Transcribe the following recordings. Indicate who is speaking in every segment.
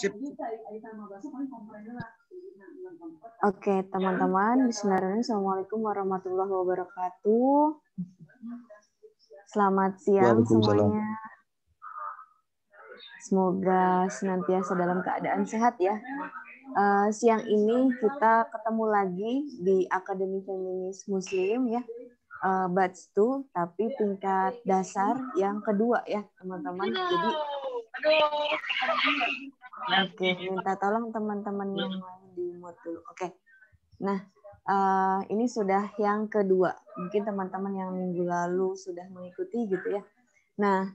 Speaker 1: Sip.
Speaker 2: Oke, teman-teman. Bismillahirrahmanirrahim. Assalamualaikum warahmatullahi wabarakatuh. Selamat siang
Speaker 1: Waalaikumsalam.
Speaker 2: semuanya. Semoga senantiasa dalam keadaan sehat ya. Siang ini kita ketemu lagi di Akademi Feminis Muslim ya, batch 2, tapi tingkat dasar yang kedua ya teman-teman. Jadi oke, minta tolong teman-teman yang lain di mute dulu. Oke. Nah, ini sudah yang kedua. Mungkin teman-teman yang minggu lalu sudah mengikuti gitu ya. Nah,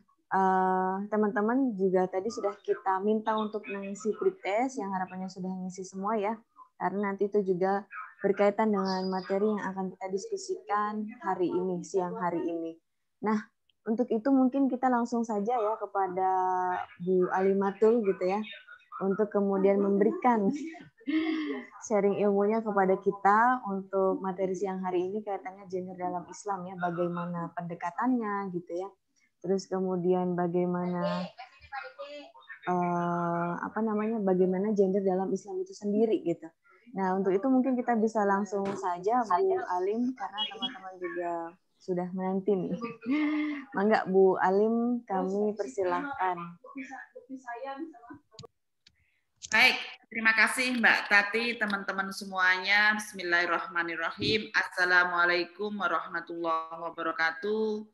Speaker 2: teman-teman juga tadi sudah kita minta untuk mengisi pretest yang harapannya sudah mengisi semua ya. Karena nanti itu juga berkaitan dengan materi yang akan kita diskusikan hari ini, siang hari ini. Nah, untuk itu mungkin kita langsung saja ya kepada Bu Alimatul gitu ya, untuk kemudian memberikan sharing ilmunya kepada kita untuk materi siang hari ini kaitannya gender dalam Islam ya, bagaimana pendekatannya gitu ya. Terus kemudian bagaimana bagaimana gender dalam Islam itu sendiri gitu. Nah, untuk itu mungkin kita bisa langsung saja Bu Alim karena teman-teman juga sudah menanti nih. Mangga Bu Alim, kami persilahkan.
Speaker 3: Baik, terima kasih Mbak Tati, teman-teman semuanya. Bismillahirrahmanirrahim. Assalamualaikum warahmatullahi wabarakatuh.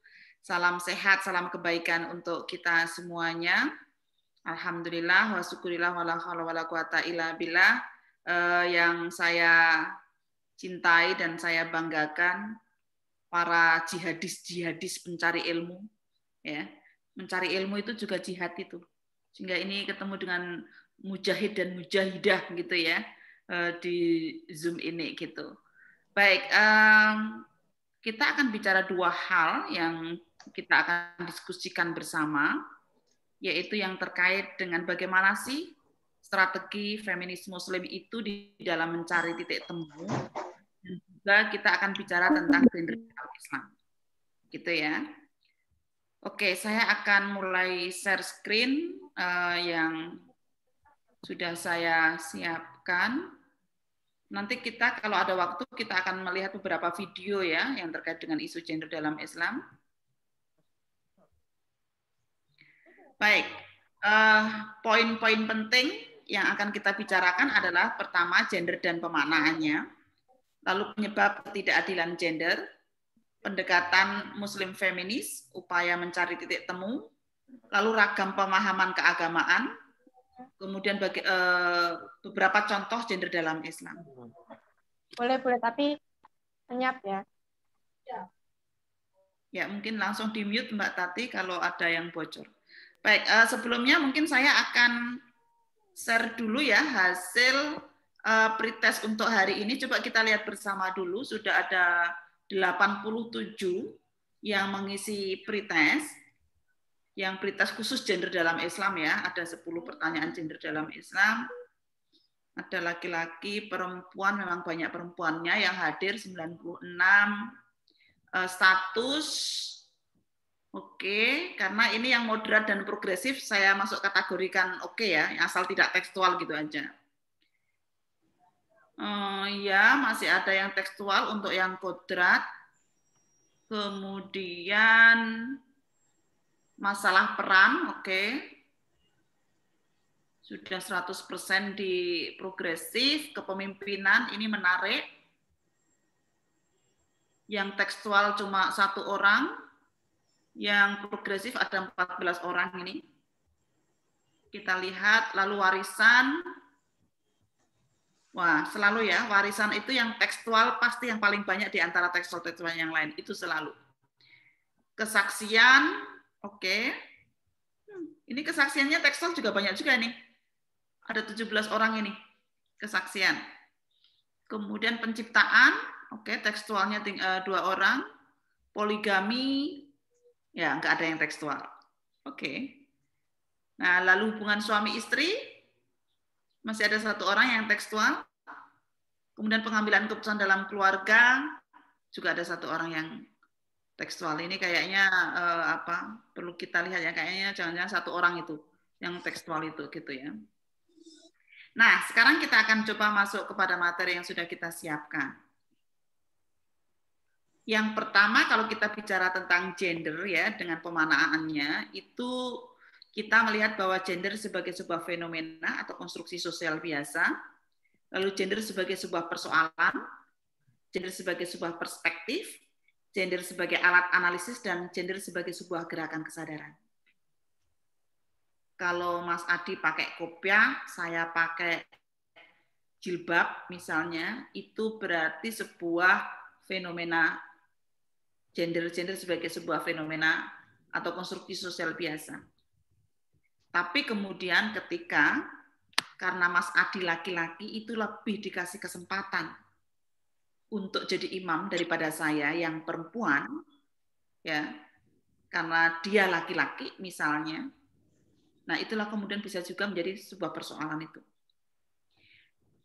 Speaker 3: Salam sehat, salam kebaikan untuk kita semuanya. Alhamdulillah, wa syukurillah, wa la haula wa la quwata illa billah. Yang saya cintai dan saya banggakan, para jihadis pencari ilmu. Ya, mencari ilmu itu juga jihad itu. Sehingga ini ketemu dengan mujahid dan mujahidah gitu ya di Zoom ini gitu. Baik, kita akan bicara dua hal yang kita akan diskusikan bersama, yaitu yang terkait dengan bagaimana sih strategi feminis Muslim itu di dalam mencari titik temu, dan juga kita akan bicara tentang gender Islam, gitu ya. Oke, saya akan mulai share screen yang sudah saya siapkan. Nanti kita kalau ada waktu kita akan melihat beberapa video ya yang terkait dengan isu gender dalam Islam. Baik, poin-poin penting yang akan kita bicarakan adalah pertama gender dan pemaknaannya, lalu penyebab ketidakadilan gender, pendekatan Muslim feminis, upaya mencari titik temu, lalu ragam pemahaman keagamaan, kemudian beberapa contoh gender dalam Islam.
Speaker 4: Boleh, tapi senyap ya.
Speaker 3: Ya, mungkin langsung di-mute Mbak Tati kalau ada yang bocor. Baik, sebelumnya mungkin saya akan share dulu ya hasil pretest untuk hari ini. Coba kita lihat bersama dulu, sudah ada 87 yang mengisi pretest. Yang pretest khusus gender dalam Islam ya, ada 10 pertanyaan gender dalam Islam. Ada laki-laki, perempuan, memang banyak perempuannya yang hadir 96. Status, oke, karena ini yang moderat dan progresif saya masuk kategorikan oke ya, asal tidak tekstual gitu aja. Ya, masih ada yang tekstual untuk yang kodrat. Kemudian masalah peran, oke. Sudah 100% di progresif, kepemimpinan ini menarik. Yang tekstual cuma 1 orang, yang progresif ada 14 orang ini. Kita lihat, lalu warisan. Wah, selalu ya, warisan itu yang tekstual pasti yang paling banyak di antara tekstual-tekstual yang lain, itu selalu. Kesaksian, oke. Ini kesaksiannya tekstual juga banyak juga nih. Ada 17 orang ini, kesaksian. Kemudian penciptaan, oke, tekstualnya 2 orang. Poligami, ya nggak ada yang tekstual. Oke. Nah, lalu hubungan suami istri, masih ada 1 orang yang tekstual. Kemudian pengambilan keputusan dalam keluarga, juga ada 1 orang yang tekstual. Ini kayaknya perlu kita lihat ya, kayaknya jangan-jangan 1 orang itu yang tekstual itu gitu ya. Nah, sekarang kita akan coba masuk kepada materi yang sudah kita siapkan. Yang pertama, kalau kita bicara tentang gender ya, dengan pemanaannya, itu kita melihat bahwa gender sebagai sebuah fenomena atau konstruksi sosial biasa, lalu gender sebagai sebuah persoalan, gender sebagai sebuah perspektif, gender sebagai alat analisis, dan gender sebagai sebuah gerakan kesadaran. Kalau Mas Adi pakai kopiah, saya pakai jilbab misalnya, itu berarti sebuah fenomena gender sebagai sebuah fenomena atau konstruksi sosial biasa. Tapi kemudian ketika karena Mas Adi laki-laki itu lebih dikasih kesempatan untuk jadi imam daripada saya yang perempuan, ya, karena dia laki-laki misalnya. Nah, itulah kemudian bisa juga menjadi sebuah persoalan itu.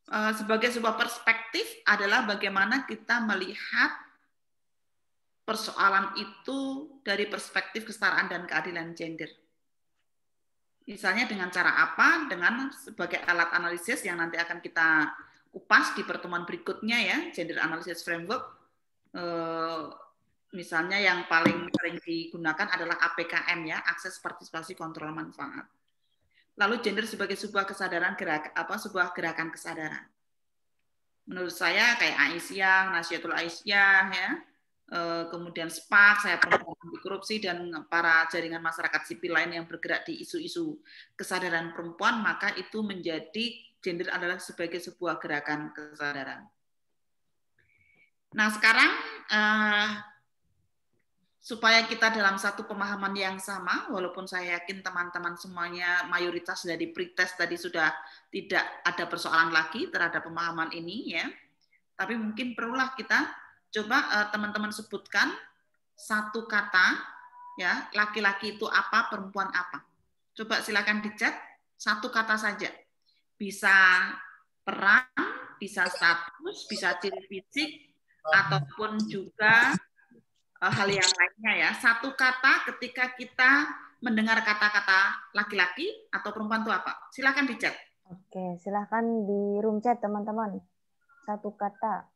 Speaker 3: Sebagai sebuah perspektif adalah bagaimana kita melihat persoalan itu dari perspektif kesetaraan dan keadilan gender. Misalnya dengan cara apa? Dengan sebagai alat analisis yang nanti akan kita kupas di pertemuan berikutnya ya, Gender Analysis Framework. Misalnya yang paling sering digunakan adalah APKM ya, akses partisipasi kontrol manfaat. Lalu gender sebagai sebuah kesadaran sebuah gerakan kesadaran. Menurut saya kayak Aisyah, Nasyatul Aisyah ya. Kemudian SPAK, saya perempuan anti korupsi, dan para jaringan masyarakat sipil lain yang bergerak di isu-isu kesadaran perempuan, maka itu menjadi gender adalah sebagai sebuah gerakan kesadaran. Nah, sekarang supaya kita dalam satu pemahaman yang sama, walaupun saya yakin teman-teman semuanya mayoritas dari pretest tadi sudah tidak ada persoalan lagi terhadap pemahaman ini ya, tapi mungkin perlulah kita coba teman-teman sebutkan satu kata ya, laki-laki itu apa, perempuan apa. Coba silakan di chat satu kata saja. Bisa peran, bisa status, bisa ciri fisik, ataupun juga hal yang lainnya ya. Satu kata ketika kita mendengar kata-kata laki-laki atau perempuan itu apa? Silakan di chat.
Speaker 2: Oke, silakan di room chat teman-teman. Satu kata.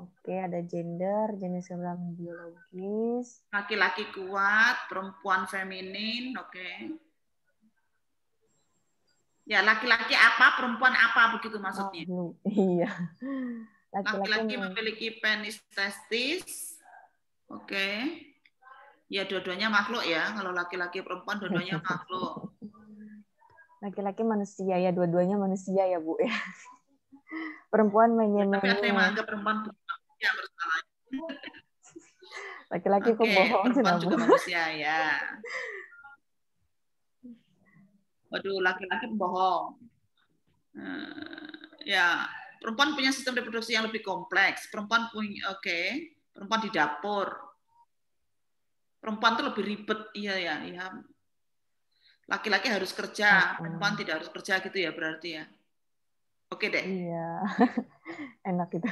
Speaker 2: Oke, ada gender, jenis kelamin biologis.
Speaker 3: Laki-laki kuat, perempuan feminin, oke. Ya, laki-laki apa, perempuan apa, begitu maksudnya.
Speaker 2: Oh, iya.
Speaker 3: Laki-laki memiliki penis testis, oke. Ya, dua-duanya makhluk ya. Kalau laki-laki perempuan, dua-duanya makhluk.
Speaker 2: Laki-laki manusia ya, dua-duanya manusia ya, Bu ya. Perempuan menye-menye.
Speaker 3: Tapi ada yang menganggap perempuan manusia bersalah.
Speaker 2: Laki-laki pembohong.
Speaker 3: Perempuan juga manusia ya. Waduh, laki-laki pembohong. Ya, perempuan punya sistem reproduksi yang lebih kompleks. Perempuan punya, perempuan di dapur. Perempuan tuh lebih ribet, iya ya. Laki-laki harus kerja, perempuan tidak harus kerja gitu ya berarti ya. Oke deh.
Speaker 2: Iya, enak itu.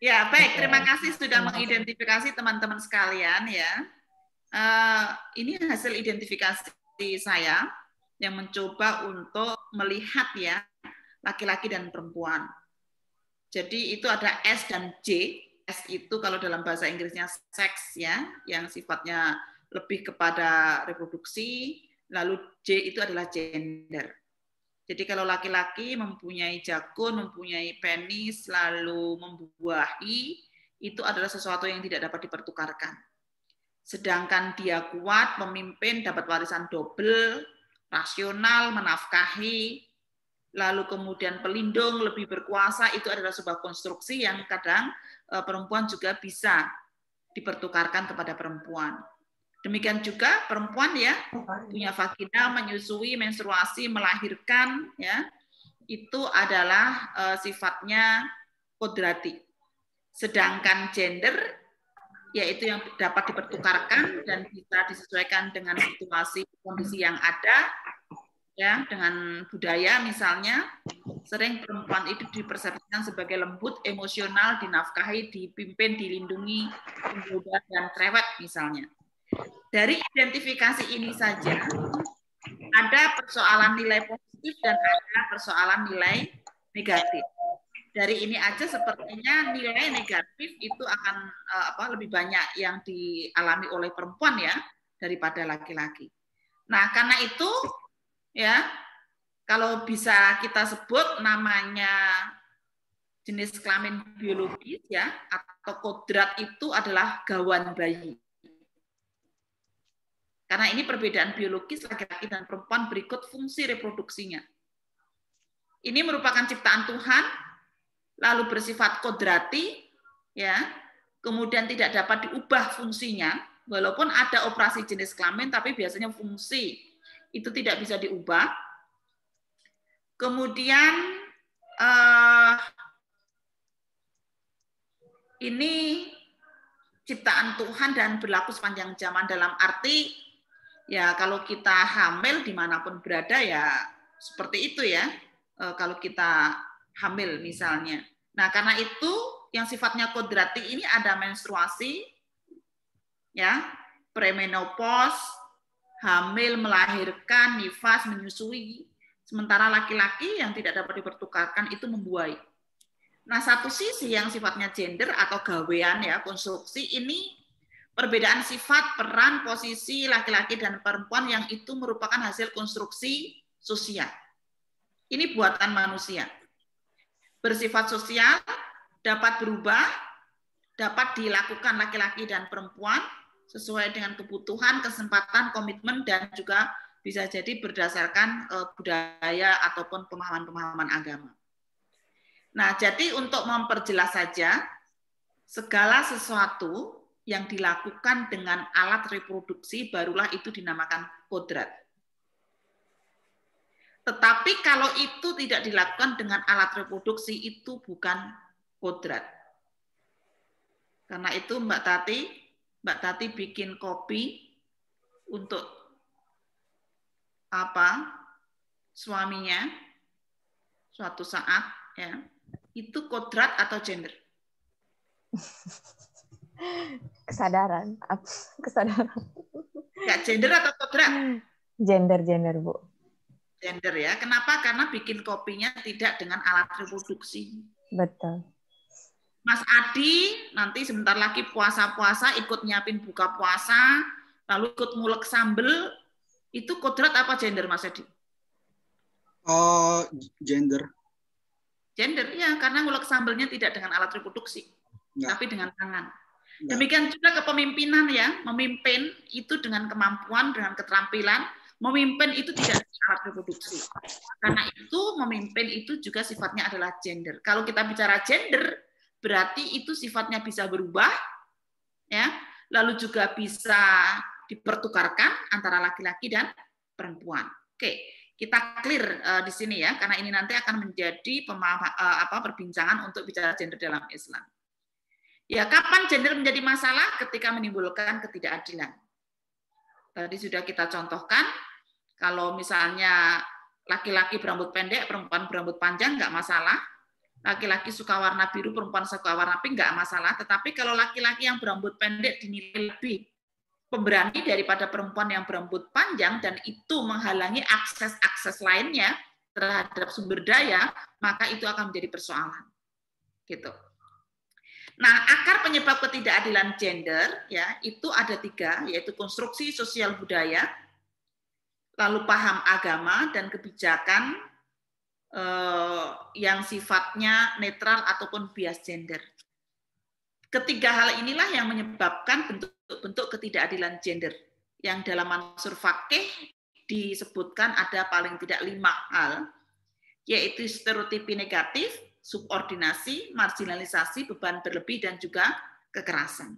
Speaker 3: Ya, baik. Terima kasih sudah mengidentifikasi teman-teman sekalian ya. Ini hasil identifikasi saya yang mencoba untuk melihat ya laki-laki dan perempuan. Jadi itu ada S dan J. S itu kalau dalam bahasa Inggrisnya seks ya, yang sifatnya lebih kepada reproduksi. Lalu J itu adalah gender. Jadi kalau laki-laki mempunyai jakun, mempunyai penis, lalu membuahi, itu adalah sesuatu yang tidak dapat dipertukarkan. Sedangkan dia kuat, memimpin, dapat warisan double, rasional, menafkahi, lalu kemudian pelindung, lebih berkuasa, itu adalah sebuah konstruksi yang kadang perempuan juga bisa dipertukarkan kepada perempuan. Demikian juga perempuan ya, punya vagina, menyusui, menstruasi, melahirkan, ya itu adalah sifatnya kodrati. Sedangkan gender, yaitu yang dapat dipertukarkan dan bisa disesuaikan dengan situasi kondisi yang ada, ya dengan budaya misalnya, sering perempuan itu dipersepsikan sebagai lembut, emosional, dinafkahi, dipimpin, dilindungi, dan cerewet misalnya. Dari identifikasi ini saja ada persoalan nilai positif dan ada persoalan nilai negatif. Dari ini aja sepertinya nilai negatif itu akan lebih banyak yang dialami oleh perempuan ya daripada laki-laki. Nah, karena itu ya kalau bisa kita sebut namanya jenis kelamin biologis ya atau kodrat itu adalah gawan bayi. Karena ini perbedaan biologis laki-laki dan perempuan berikut fungsi reproduksinya. Ini merupakan ciptaan Tuhan, lalu bersifat kodrati, ya, kemudian tidak dapat diubah fungsinya, walaupun ada operasi jenis kelamin, tapi biasanya fungsi itu tidak bisa diubah. Kemudian ini ciptaan Tuhan dan berlaku sepanjang zaman dalam arti ya kalau kita hamil dimanapun berada ya seperti itu ya kalau kita hamil misalnya. Nah karena itu yang sifatnya kodrati ini ada menstruasi, ya premenopause, hamil, melahirkan, nifas, menyusui. Sementara laki-laki yang tidak dapat dipertukarkan itu membuai. Nah satu sisi yang sifatnya gender atau gawean ya konstruksi ini perbedaan sifat, peran, posisi laki-laki dan perempuan yang itu merupakan hasil konstruksi sosial. Ini buatan manusia. Bersifat sosial, dapat berubah, dapat dilakukan laki-laki dan perempuan sesuai dengan kebutuhan, kesempatan, komitmen, dan juga bisa jadi berdasarkan budaya ataupun pemahaman-pemahaman agama. Nah, jadi untuk memperjelas saja, segala sesuatu yang dilakukan dengan alat reproduksi barulah itu dinamakan kodrat. Tetapi kalau itu tidak dilakukan dengan alat reproduksi itu bukan kodrat. Karena itu Mbak Tati bikin kopi untuk suaminya suatu saat ya. Itu kodrat atau gender?
Speaker 2: Kesadaran.
Speaker 3: Enggak gender atau kodrat?
Speaker 2: Gender, Bu.
Speaker 3: Gender ya. Kenapa? Karena bikin kopinya tidak dengan alat reproduksi.
Speaker 2: Betul.
Speaker 3: Mas Adi nanti sebentar lagi puasa-puasa ikut nyiapin buka puasa, lalu ikut ngulek sambel, itu kodrat apa gender Mas Adi?
Speaker 1: Oh, gender.
Speaker 3: Gender ya, karena ngulek sambelnya tidak dengan alat reproduksi, tapi dengan tangan. Demikian juga kepemimpinan ya, memimpin itu dengan kemampuan, dengan keterampilan, memimpin itu tidak alat reproduksi. Karena itu memimpin itu juga sifatnya adalah gender. Kalau kita bicara gender, berarti itu sifatnya bisa berubah, ya, lalu juga bisa dipertukarkan antara laki-laki dan perempuan. Oke, kita clear di sini ya, karena ini nanti akan menjadi perbincangan untuk bicara gender dalam Islam. Ya, kapan gender menjadi masalah? Ketika menimbulkan ketidakadilan. Tadi sudah kita contohkan, kalau misalnya laki-laki berambut pendek, perempuan berambut panjang, nggak masalah. Laki-laki suka warna biru, perempuan suka warna pink, nggak masalah. Tetapi kalau laki-laki yang berambut pendek dinilai lebih pemberani daripada perempuan yang berambut panjang, dan itu menghalangi akses-akses lainnya terhadap sumber daya, maka itu akan menjadi persoalan. Gitu. Nah, akar penyebab ketidakadilan gender ya itu ada 3, yaitu konstruksi sosial budaya, lalu paham agama dan kebijakan yang sifatnya netral ataupun bias gender. Ketiga hal inilah yang menyebabkan bentuk-bentuk ketidakadilan gender yang dalam mansur fakih disebutkan ada paling tidak 5 hal, yaitu stereotipi negatif, subordinasi, marginalisasi, beban berlebih, dan juga kekerasan.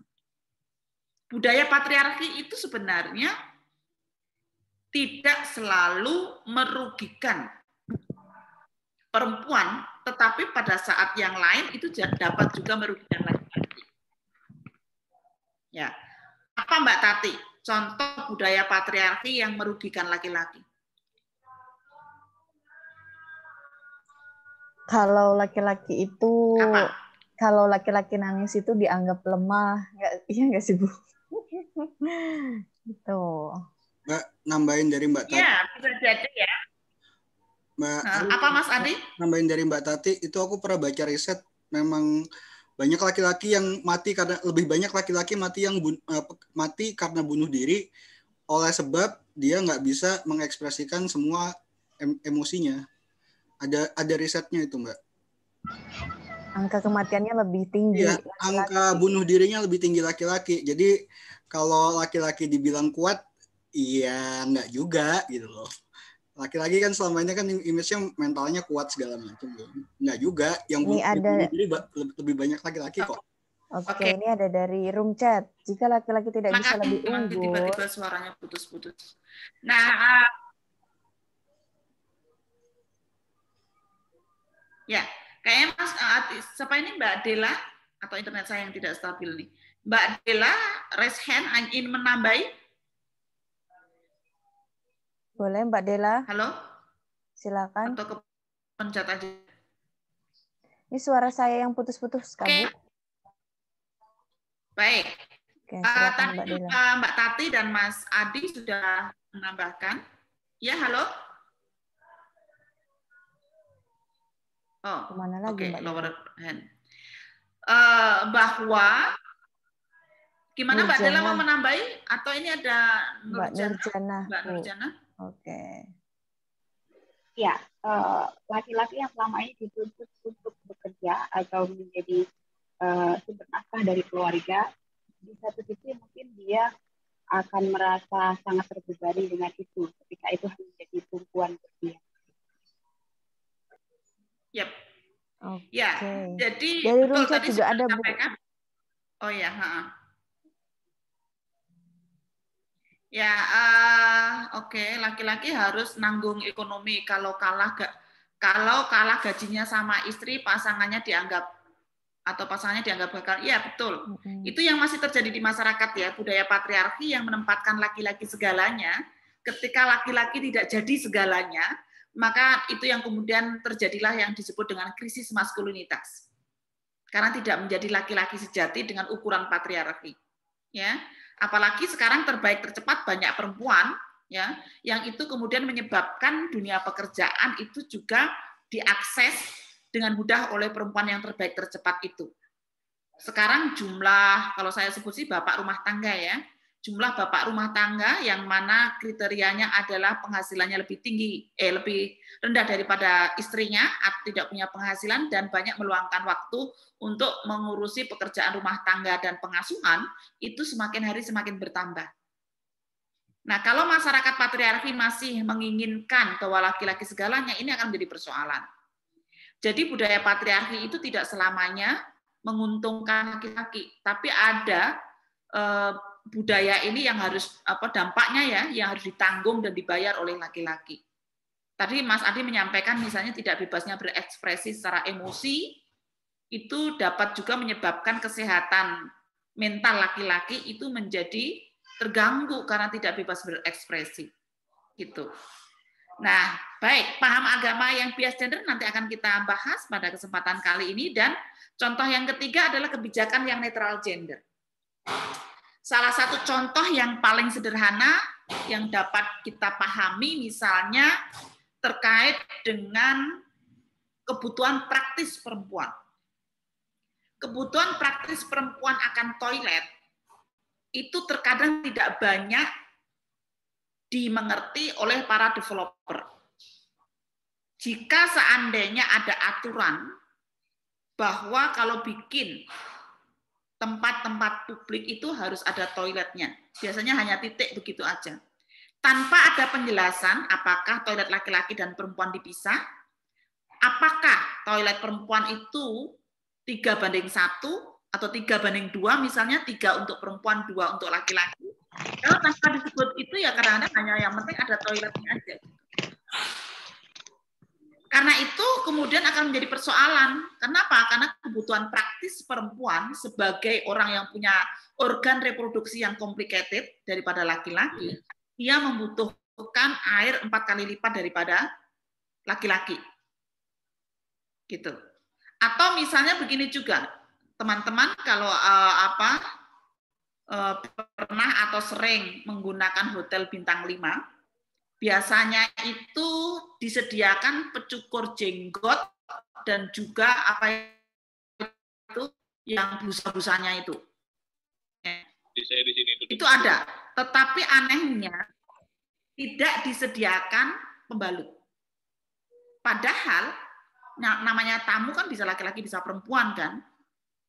Speaker 3: Budaya patriarki itu sebenarnya tidak selalu merugikan perempuan, tetapi pada saat yang lain itu dapat juga merugikan laki-laki. Ya, apa Mbak Tati? Contoh budaya patriarki yang merugikan laki-laki.
Speaker 2: Kalau laki-laki itu,
Speaker 3: Apa?
Speaker 2: Kalau laki-laki nangis itu dianggap lemah, iya nggak sih Bu? Gitu.
Speaker 1: Mbak, nambahin dari Mbak Tati.
Speaker 3: Ya, bisa jadi ya.
Speaker 1: Mbak,
Speaker 3: Apa Mas Adi?
Speaker 1: nambahin dari Mbak Tati, itu aku pernah baca riset, memang banyak laki-laki yang mati karena lebih banyak laki-laki mati yang mati karena bunuh diri oleh sebab dia nggak bisa mengekspresikan semua emosinya. Ada risetnya itu, Mbak.
Speaker 2: Angka kematiannya lebih tinggi.
Speaker 1: Iya, angka bunuh dirinya lebih tinggi laki-laki. Jadi kalau laki-laki dibilang kuat, iya nggak juga gitu loh. Laki-laki kan selama ini kan image-nya mentalnya kuat segala macam. Nggak juga. Yang bunuh diri lebih banyak laki-laki kok.
Speaker 2: Oke, ini ada dari room chat. Jika laki-laki tidak bisa lebih unggul.
Speaker 3: Tiba-tiba suaranya putus-putus. Nah, ya, kayaknya Mas siapa ini Mbak Dela atau internet saya yang tidak stabil nih. Mbak Dela, raise hand, ingin menambahi?
Speaker 2: Boleh Mbak Dela?
Speaker 3: Halo?
Speaker 2: Silakan.
Speaker 3: Atau kepencet aja.
Speaker 2: Ini suara saya yang putus-putus, Kak Bu.
Speaker 3: Baik.
Speaker 2: Oke, silakan,
Speaker 3: Tadi
Speaker 2: Mbak Dela.
Speaker 3: Mbak Tati dan Mas Adi sudah menambahkan. Ya, halo? Oh,
Speaker 2: kemana lagi Mbak
Speaker 3: lower
Speaker 2: Dela?
Speaker 3: hand. Bahwa gimana Mbak Dela mau menambahi atau ini ada
Speaker 2: Mbak Nurjana?
Speaker 3: Mbak Nurjana?
Speaker 2: Oke.
Speaker 5: Ya, laki-laki yang selama ini dituntut untuk bekerja atau menjadi sumber nafkah dari keluarga, di satu sisi mungkin dia akan merasa sangat terbebani dengan itu ketika itu menjadi tumpuan dia.
Speaker 3: Yep.
Speaker 2: Okay.
Speaker 3: Ya, jadi
Speaker 2: dari
Speaker 3: betul
Speaker 2: tadi juga ada Bu.
Speaker 3: Oh ya, ya, oke, laki-laki harus nanggung ekonomi kalau kalah gajinya sama istri, pasangannya dianggap gagal. Iya, betul. Itu yang masih terjadi di masyarakat ya, budaya patriarki yang menempatkan laki-laki segalanya. Ketika laki-laki tidak jadi segalanya, maka itu yang kemudian terjadilah yang disebut dengan krisis maskulinitas. Karena tidak menjadi laki-laki sejati dengan ukuran patriarki. Ya, apalagi sekarang terbaik tercepat banyak perempuan ya, yang itu kemudian menyebabkan dunia pekerjaan itu juga diakses dengan mudah oleh perempuan yang terbaik tercepat itu. Sekarang jumlah, kalau saya sebut sih bapak rumah tangga ya, jumlah bapak rumah tangga yang mana kriterianya adalah penghasilannya lebih tinggi, lebih rendah daripada istrinya, tidak punya penghasilan dan banyak meluangkan waktu untuk mengurusi pekerjaan rumah tangga dan pengasuhan, itu semakin hari semakin bertambah. Nah, kalau masyarakat patriarki masih menginginkan bahwa laki-laki segalanya, ini akan menjadi persoalan. Jadi budaya patriarki itu tidak selamanya menguntungkan laki-laki, tapi ada budaya ini yang harus dampaknya ya, yang harus ditanggung dan dibayar oleh laki-laki. Tadi Mas Adi menyampaikan misalnya tidak bebasnya berekspresi secara emosi itu dapat juga menyebabkan kesehatan mental laki-laki itu menjadi terganggu karena tidak bebas berekspresi. Gitu. Nah, baik, paham agama yang bias gender nanti akan kita bahas pada kesempatan kali ini, dan contoh yang ketiga adalah kebijakan yang netral gender. Salah satu contoh yang paling sederhana yang dapat kita pahami misalnya terkait dengan kebutuhan praktis perempuan. Kebutuhan praktis perempuan akan toilet itu terkadang tidak banyak dimengerti oleh para developer. Jika seandainya ada aturan bahwa kalau bikin tempat-tempat publik itu harus ada toiletnya. Biasanya hanya titik begitu aja. Tanpa ada penjelasan apakah toilet laki-laki dan perempuan dipisah, apakah toilet perempuan itu 3:1 atau 3:2 misalnya, 3 untuk perempuan, 2 untuk laki-laki. Kalau tanpa disebut itu ya kadang-kadang hanya yang penting ada toiletnya aja. Karena itu kemudian akan menjadi persoalan. Kenapa? Karena kebutuhan praktis perempuan sebagai orang yang punya organ reproduksi yang complicated daripada laki-laki, dia membutuhkan air 4 kali lipat daripada laki-laki. Gitu. Atau misalnya begini juga, teman-teman, kalau pernah atau sering menggunakan hotel bintang 5, biasanya itu disediakan pecukur jenggot dan juga apa itu yang busa-busanya itu. Itu ada, tetapi anehnya tidak disediakan pembalut. Padahal namanya tamu kan bisa laki-laki bisa perempuan kan.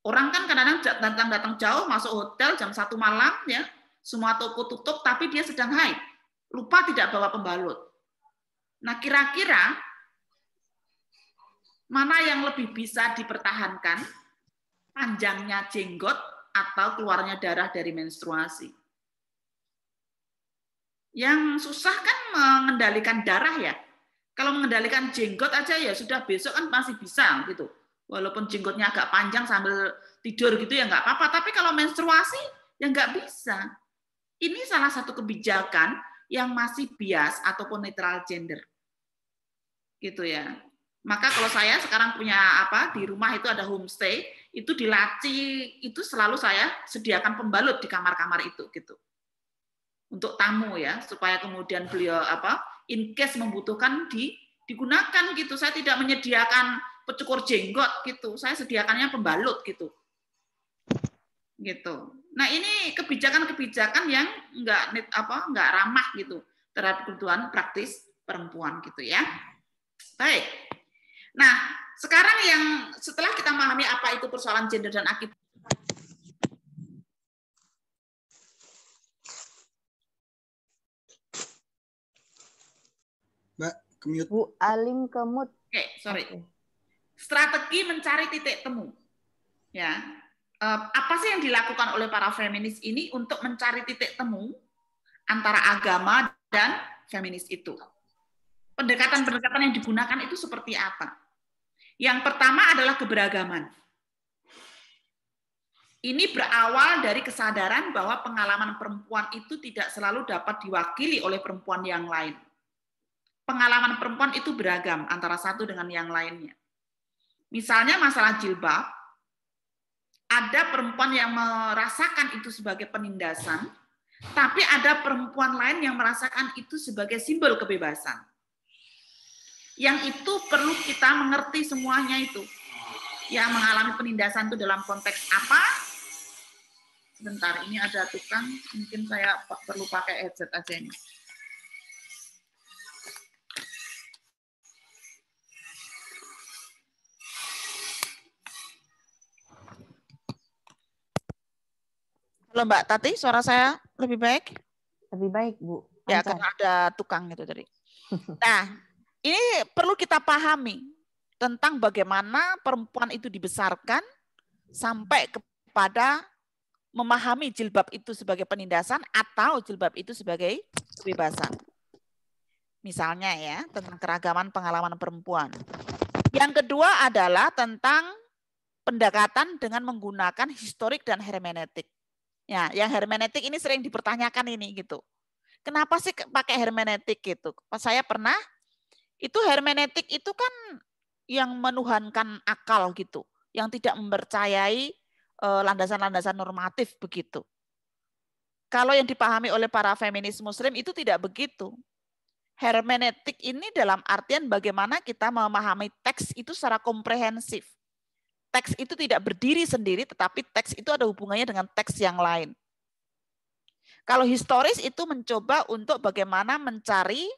Speaker 3: Orang kan kadang-kadang datang jauh masuk hotel jam 1 malam ya, semua toko tutup tapi dia sedang haid. Lupa tidak bawa pembalut. Nah, kira-kira mana yang lebih bisa dipertahankan? Panjangnya jenggot atau keluarnya darah dari menstruasi? Yang susah kan mengendalikan darah ya. Kalau mengendalikan jenggot aja ya sudah, besok kan masih bisa gitu. Walaupun jenggotnya agak panjang sambil tidur gitu ya nggak apa-apa. Tapi kalau menstruasi ya nggak bisa. Ini salah satu kebijakan yang masih bias ataupun netral gender. Gitu ya. Maka kalau saya sekarang punya di rumah itu ada homestay, itu di laci itu selalu saya sediakan pembalut di kamar-kamar itu gitu. Untuk tamu ya, supaya kemudian beliau in case membutuhkan digunakan gitu. Saya tidak menyediakan pecukur jenggot gitu. Saya sediakannya pembalut gitu. Gitu. Nah, ini kebijakan-kebijakan yang enggak ramah gitu terhadap kebutuhan praktis perempuan gitu ya. Baik. Nah, sekarang yang setelah kita memahami apa itu persoalan gender dan akibat.
Speaker 1: Mbak, kemute.
Speaker 2: Bu Alim kemut.
Speaker 3: Oke, sorry. Strategi mencari titik temu. Ya. Apa sih yang dilakukan oleh para feminis ini untuk mencari titik temu antara agama dan feminis itu? Pendekatan-pendekatan yang digunakan itu seperti apa? Yang pertama adalah keberagaman. Ini berawal dari kesadaran bahwa pengalaman perempuan itu tidak selalu dapat diwakili oleh perempuan yang lain. Pengalaman perempuan itu beragam antara satu dengan yang lainnya. Misalnya masalah jilbab, ada perempuan yang merasakan itu sebagai penindasan, tapi ada perempuan lain yang merasakan itu sebagai simbol kebebasan. Yang itu perlu kita mengerti semuanya itu. Yang mengalami penindasan itu dalam konteks apa? Sebentar, ini ada tukang, mungkin saya perlu pakai headset aja ini. Halo Mbak Tati, suara saya lebih baik?
Speaker 2: Lebih baik, Bu.
Speaker 3: Ya, karena ada tukang itu tadi. Nah, ini perlu kita pahami tentang bagaimana perempuan itu dibesarkan sampai kepada memahami jilbab itu sebagai penindasan atau jilbab itu sebagai kebebasan. Misalnya ya, tentang keragaman pengalaman perempuan. Yang kedua adalah tentang pendekatan dengan menggunakan historik dan hermeneutik. Ya, yang hermeneutik ini sering dipertanyakan ini gitu. Kenapa sih pakai hermeneutik gitu? Pas saya pernah, itu hermeneutik itu kan yang menuhankan akal gitu, yang tidak mempercayai landasan-landasan normatif begitu. Kalau yang dipahami oleh para feminis muslim itu tidak begitu. Hermeneutik ini dalam artian bagaimana kita memahami teks itu secara komprehensif. Teks itu tidak berdiri sendiri, tetapi teks itu ada hubungannya dengan teks yang lain. Kalau historis itu mencoba untuk bagaimana mencari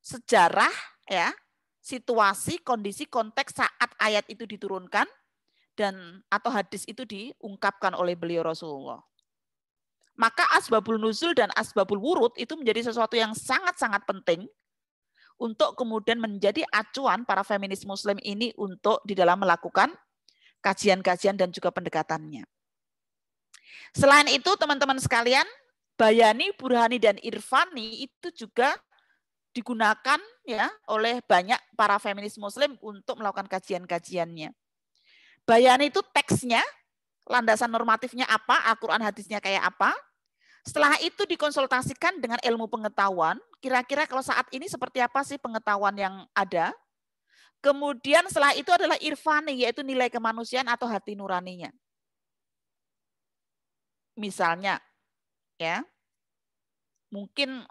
Speaker 3: sejarah, ya, situasi, kondisi, konteks saat ayat itu diturunkan dan atau hadis itu diungkapkan oleh beliau Rasulullah. Maka asbabul nuzul dan asbabul wurud itu menjadi sesuatu yang sangat-sangat penting untuk kemudian menjadi acuan para feminis muslim ini untuk di dalam melakukan kajian-kajian dan juga pendekatannya. Selain itu teman-teman sekalian, bayani, burhani, dan irfani itu juga digunakan ya oleh banyak para feminis muslim untuk melakukan kajian-kajiannya. Bayani itu teksnya, landasan normatifnya apa, Al-Quran hadisnya kayak apa. Setelah itu dikonsultasikan dengan ilmu pengetahuan, kira-kira kalau saat ini seperti apa sih pengetahuan yang ada. Kemudian setelah itu adalah irfani, yaitu nilai kemanusiaan atau hati nuraninya. misalnya ya, mungkin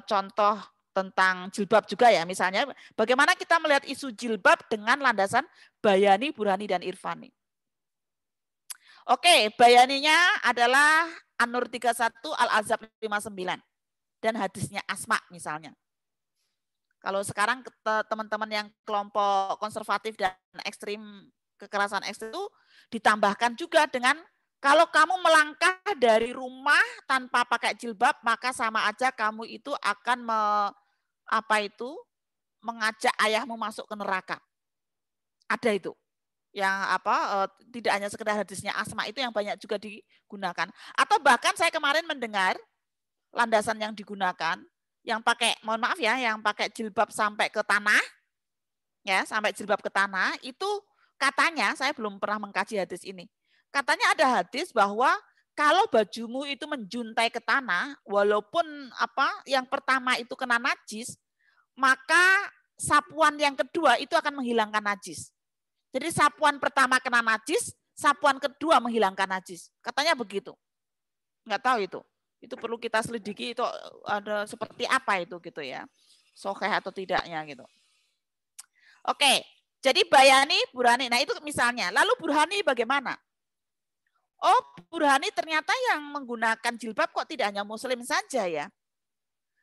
Speaker 3: contoh tentang jilbab juga ya, misalnya bagaimana kita melihat isu jilbab dengan landasan Bayani, Burhani, dan Irfani. Oke, Bayaninya adalah An-Nur 31, Al-Azhab 59, dan hadisnya Asma misalnya. Kalau sekarang teman-teman yang kelompok konservatif dan ekstrim, kekerasan ekstrim itu ditambahkan juga dengan kalau kamu melangkah dari rumah tanpa pakai jilbab, maka sama aja kamu itu akan mengajak ayahmu masuk ke neraka. Ada itu. Yang tidak hanya sekedar hadisnya Asma, itu yang banyak juga digunakan. Atau bahkan saya kemarin mendengar landasan yang digunakan yang pakai, mohon maaf ya, yang pakai jilbab sampai ke tanah, ya, sampai jilbab ke tanah, itu katanya, saya belum pernah mengkaji hadis ini, katanya ada hadis bahwa kalau bajumu itu menjuntai ke tanah, walaupun yang pertama itu kena najis, maka sapuan yang kedua itu akan menghilangkan najis. Jadi sapuan pertama kena najis, sapuan kedua menghilangkan najis. Katanya begitu. Nggak tahu itu. Itu perlu kita selidiki, itu ada seperti apa itu gitu ya, sahih atau tidaknya gitu. Oke, jadi Bayani, Burhani, nah itu misalnya. Lalu Burhani bagaimana? Oh, Burhani ternyata yang menggunakan jilbab kok tidak hanya Muslim saja ya.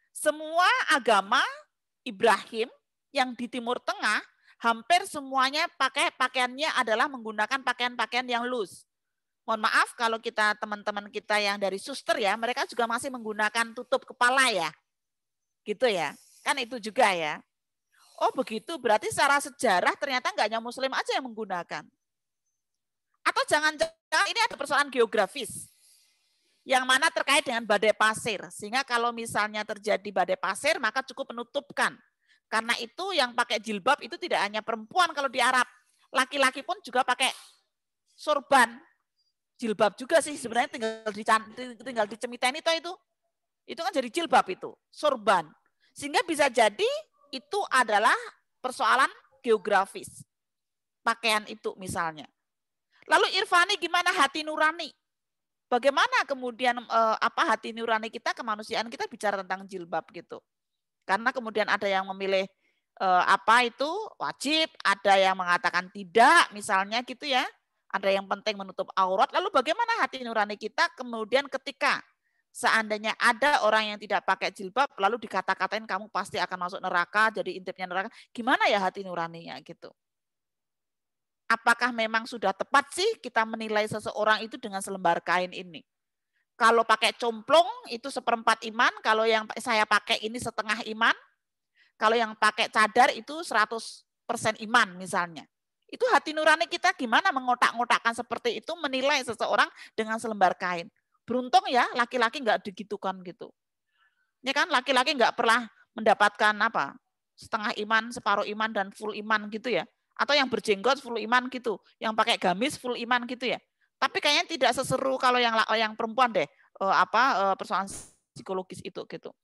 Speaker 3: Semua agama Ibrahim yang di Timur Tengah hampir semuanya pakaiannya adalah menggunakan pakaian-pakaian yang loose. Mohon maaf kalau kita teman-teman kita yang dari suster ya, mereka juga masih menggunakan tutup kepala ya. Gitu ya. Kan itu juga ya. Oh begitu, berarti secara sejarah ternyata nggak hanya Muslim aja yang menggunakan. Atau jangan-jangan ini ada persoalan geografis. Yang mana terkait dengan badai pasir. Sehingga kalau misalnya terjadi badai pasir, maka cukup menutupkan. Karena itu yang pakai jilbab itu tidak hanya perempuan kalau di Arab. Laki-laki pun juga pakai sorban. Jilbab juga sih sebenarnya tinggal dicemitain itu kan jadi jilbab itu, sorban. Sehingga bisa jadi itu adalah persoalan geografis. Pakaian itu misalnya. Lalu Irfani gimana hati nurani? Bagaimana kemudian hati nurani kita, kemanusiaan kita bicara tentang jilbab gitu. Karena kemudian ada yang memilih itu wajib, ada yang mengatakan tidak misalnya gitu ya. Ada yang penting menutup aurat. Lalu bagaimana hati nurani kita kemudian ketika seandainya ada orang yang tidak pakai jilbab lalu dikata-katain kamu pasti akan masuk neraka, jadi intipnya neraka. Gimana ya hati nuraninya gitu? Apakah memang sudah tepat sih kita menilai seseorang itu dengan selembar kain ini? Kalau pakai complong itu 1/4 iman, kalau yang saya pakai ini setengah iman, kalau yang pakai cadar itu 100% iman misalnya. Itu hati nurani kita gimana mengotak-ngotakkan seperti itu, menilai seseorang dengan selembar kain. Beruntung ya laki-laki nggak digitukan gitu. Ya kan laki-laki nggak pernah mendapatkan setengah iman, separuh iman, dan full iman gitu ya. Atau yang berjenggot full iman gitu, yang pakai gamis full iman gitu ya. Tapi kayaknya tidak seseru kalau yang perempuan deh, persoalan psikologis itu gitu.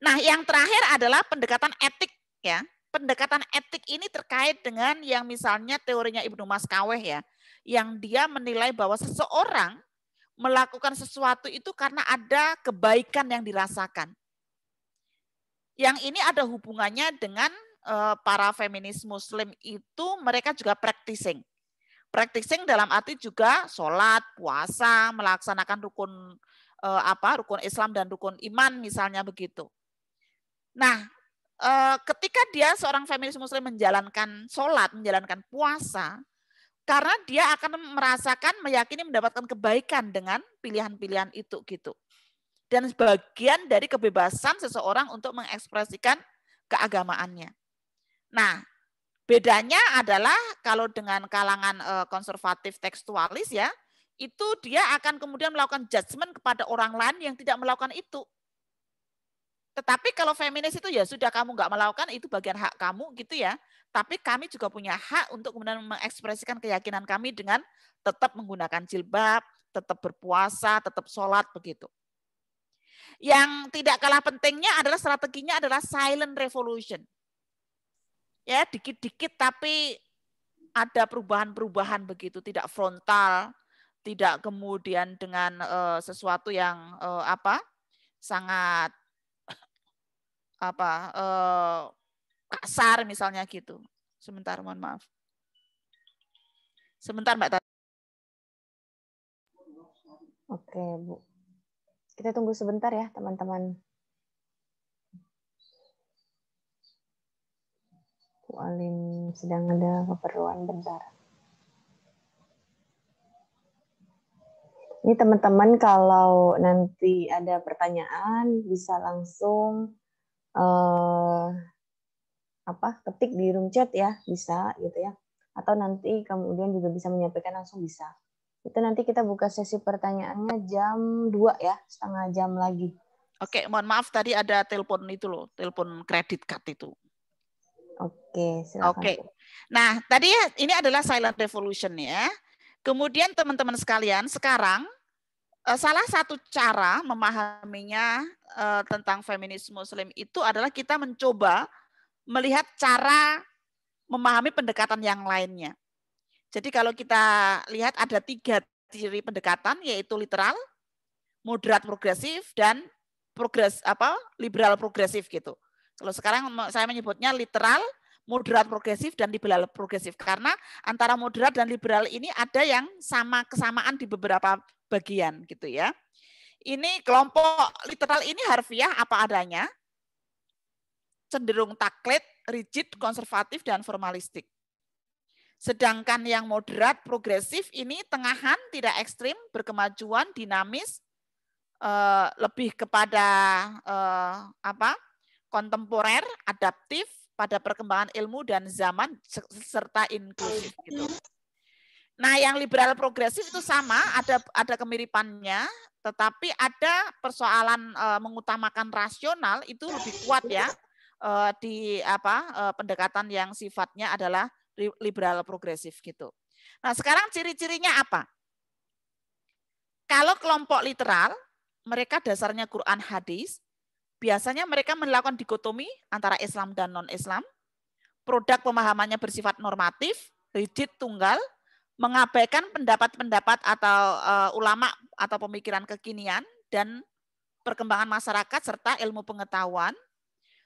Speaker 3: Nah yang terakhir adalah pendekatan etik ya. Pendekatan etik ini terkait dengan yang misalnya teorinya Ibnu Maskaweh ya, yang dia menilai bahwa seseorang melakukan sesuatu itu karena ada kebaikan yang dirasakan. Yang ini ada hubungannya dengan para feminis Muslim itu mereka juga practicing. Practicing dalam arti juga sholat, puasa, melaksanakan rukun Islam dan rukun iman misalnya begitu. Nah, ketika dia seorang feminis Muslim menjalankan sholat, menjalankan puasa, karena dia akan merasakan, meyakini mendapatkan kebaikan dengan pilihan-pilihan itu gitu. Dan sebagian dari kebebasan seseorang untuk mengekspresikan keagamaannya. Nah, bedanya adalah kalau dengan kalangan konservatif tekstualis ya, itu dia akan kemudian melakukan judgement kepada orang lain yang tidak melakukan itu. Tetapi kalau feminis itu ya sudah kamu nggak melakukan, itu bagian hak kamu gitu ya. Tapi kami juga punya hak untuk kemudian mengekspresikan keyakinan kami dengan tetap menggunakan jilbab, tetap berpuasa, tetap sholat begitu. Yang tidak kalah pentingnya adalah strateginya adalah silent revolution. Ya dikit-dikit tapi ada perubahan-perubahan begitu, tidak frontal, tidak kemudian dengan sesuatu yang sangat kasar misalnya gitu. Sebentar, mohon maaf. Sebentar Mbak Tati.
Speaker 2: Oke, Bu. Kita tunggu sebentar ya, teman-teman. Bu Alim sedang ada keperluan bentar. Ini teman-teman kalau nanti ada pertanyaan bisa langsung ketik di room chat ya, bisa gitu ya. Atau nanti kemudian juga bisa menyampaikan langsung bisa. Itu nanti kita buka sesi pertanyaannya jam 2 ya, setengah jam lagi.
Speaker 3: Oke, mohon maaf tadi ada telepon itu loh, telepon kredit card itu.
Speaker 2: Oke, silakan.
Speaker 3: Oke. Nah, tadi ini adalah silent revolution ya. Kemudian teman-teman sekalian, sekarang salah satu cara memahaminya tentang feminis muslim itu adalah kita mencoba melihat cara memahami pendekatan yang lainnya. Jadi kalau kita lihat ada 3 ciri pendekatan, yaitu literal, moderat progresif, dan liberal progresif gitu. Kalau sekarang saya menyebutnya literal, moderat progresif, dan liberal progresif. Karena antara moderat dan liberal ini ada yang kesamaan di beberapa bagian gitu ya. Ini kelompok literal ini harfiah apa adanya, cenderung taklid, rigid, konservatif, dan formalistik. Sedangkan yang moderat progresif ini tengahan, tidak ekstrim, berkemajuan, dinamis, lebih kepada kontemporer, adaptif, pada perkembangan ilmu dan zaman serta inklusif gitu. Nah, yang liberal progresif itu sama, ada kemiripannya, tetapi ada persoalan mengutamakan rasional itu lebih kuat ya di pendekatan yang sifatnya adalah liberal progresif gitu. Nah, sekarang ciri-cirinya apa? Kalau kelompok literal, mereka dasarnya Quran hadis, biasanya mereka melakukan dikotomi antara Islam dan non-Islam. Produk pemahamannya bersifat normatif, rigid, tunggal, mengabaikan pendapat-pendapat atau ulama atau pemikiran kekinian dan perkembangan masyarakat serta ilmu pengetahuan.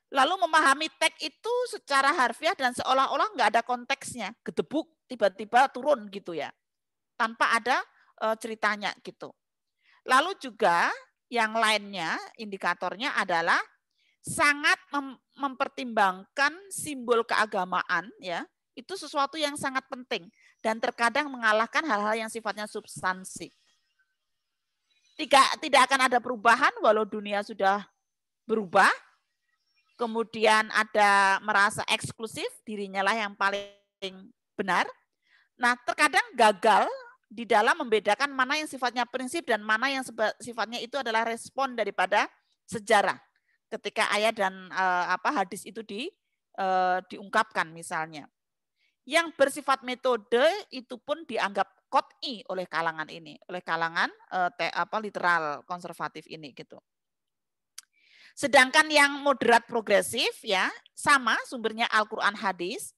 Speaker 3: Lalu memahami teks itu secara harfiah dan seolah-olah nggak ada konteksnya, gedebuk tiba-tiba turun gitu ya, tanpa ada ceritanya gitu. Lalu juga yang lainnya indikatornya adalah sangat mempertimbangkan simbol keagamaan ya, itu sesuatu yang sangat penting dan terkadang mengalahkan hal-hal yang sifatnya substansi. Tidak akan ada perubahan walau dunia sudah berubah. Kemudian ada merasa eksklusif, dirinya lah yang paling benar. Nah, terkadang gagal di dalam membedakan mana yang sifatnya prinsip dan mana yang sifatnya itu adalah respon daripada sejarah. Ketika ayat dan hadis itu diungkapkan misalnya. Yang bersifat metode itu pun dianggap qot'i oleh kalangan ini, oleh kalangan literal konservatif ini gitu. Sedangkan yang moderat progresif ya sama sumbernya Al-Qur'an hadis,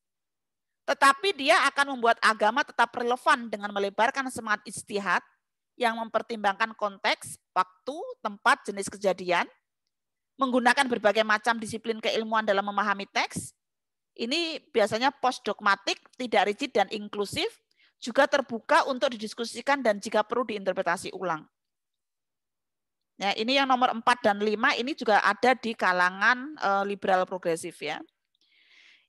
Speaker 3: tetapi dia akan membuat agama tetap relevan dengan melebarkan semangat ijtihad yang mempertimbangkan konteks, waktu, tempat, jenis kejadian, menggunakan berbagai macam disiplin keilmuan dalam memahami teks. Ini biasanya post-dogmatik, tidak rigid dan inklusif, juga terbuka untuk didiskusikan dan jika perlu diinterpretasi ulang. Ya, ini yang nomor 4 dan 5 ini juga ada di kalangan liberal progresif ya.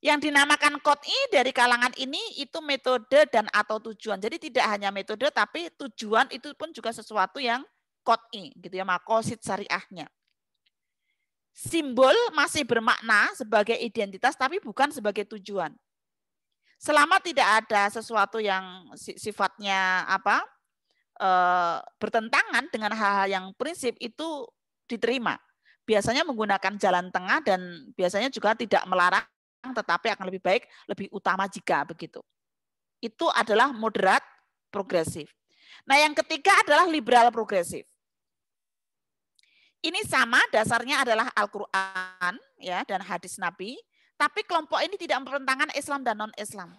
Speaker 3: Yang dinamakan qot'i dari kalangan ini itu metode dan atau tujuan. Jadi tidak hanya metode tapi tujuan itu pun juga sesuatu yang qot'i gitu ya, maqasid syariahnya. Simbol masih bermakna sebagai identitas tapi bukan sebagai tujuan. Selama tidak ada sesuatu yang sifatnya bertentangan dengan hal-hal yang prinsip itu diterima. Biasanya menggunakan jalan tengah dan biasanya juga tidak melarang tetapi akan lebih baik, lebih utama jika begitu. Itu adalah moderat progresif. Nah, yang ketiga adalah liberal progresif. Ini sama dasarnya adalah Al-Qur'an ya dan hadis Nabi, tapi kelompok ini tidak mempertentangkan Islam dan non-Islam.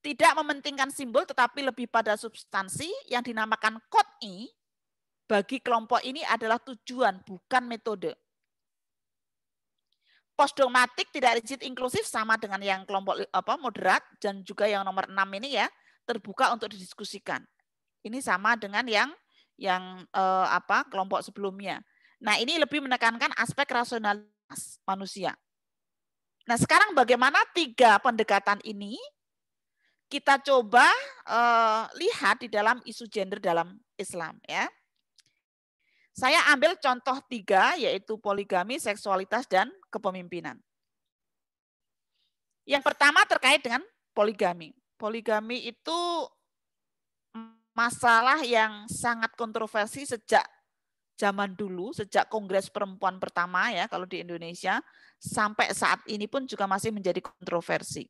Speaker 3: tidak mementingkan simbol tetapi lebih pada substansi yang dinamakan qot'i bagi kelompok ini adalah tujuan, bukan metode. Postdogmatik tidak rigid inklusif sama dengan yang kelompok moderat dan juga yang nomor 6 ini ya, terbuka untuk didiskusikan. Ini sama dengan yang kelompok sebelumnya. Nah, ini lebih menekankan aspek rasionalitas manusia. Nah, sekarang bagaimana 3 pendekatan ini kita coba lihat di dalam isu gender dalam Islam ya. Saya ambil contoh 3 yaitu poligami, seksualitas, dan kepemimpinan. Yang pertama terkait dengan poligami. Poligami itu masalah yang sangat kontroversi sejak zaman dulu, sejak Kongres Perempuan pertama ya kalau di Indonesia, sampai saat ini pun juga masih menjadi kontroversi.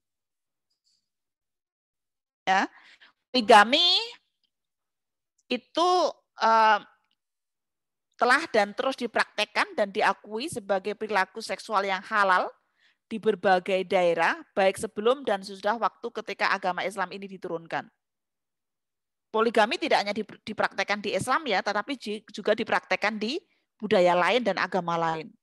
Speaker 3: Ya, poligami itu telah dan terus dipraktekkan dan diakui sebagai perilaku seksual yang halal di berbagai daerah, baik sebelum dan sesudah waktu ketika agama Islam ini diturunkan. Poligami tidak hanya dipraktekkan di Islam ya, tetapi juga dipraktekkan di budaya lain dan agama lain.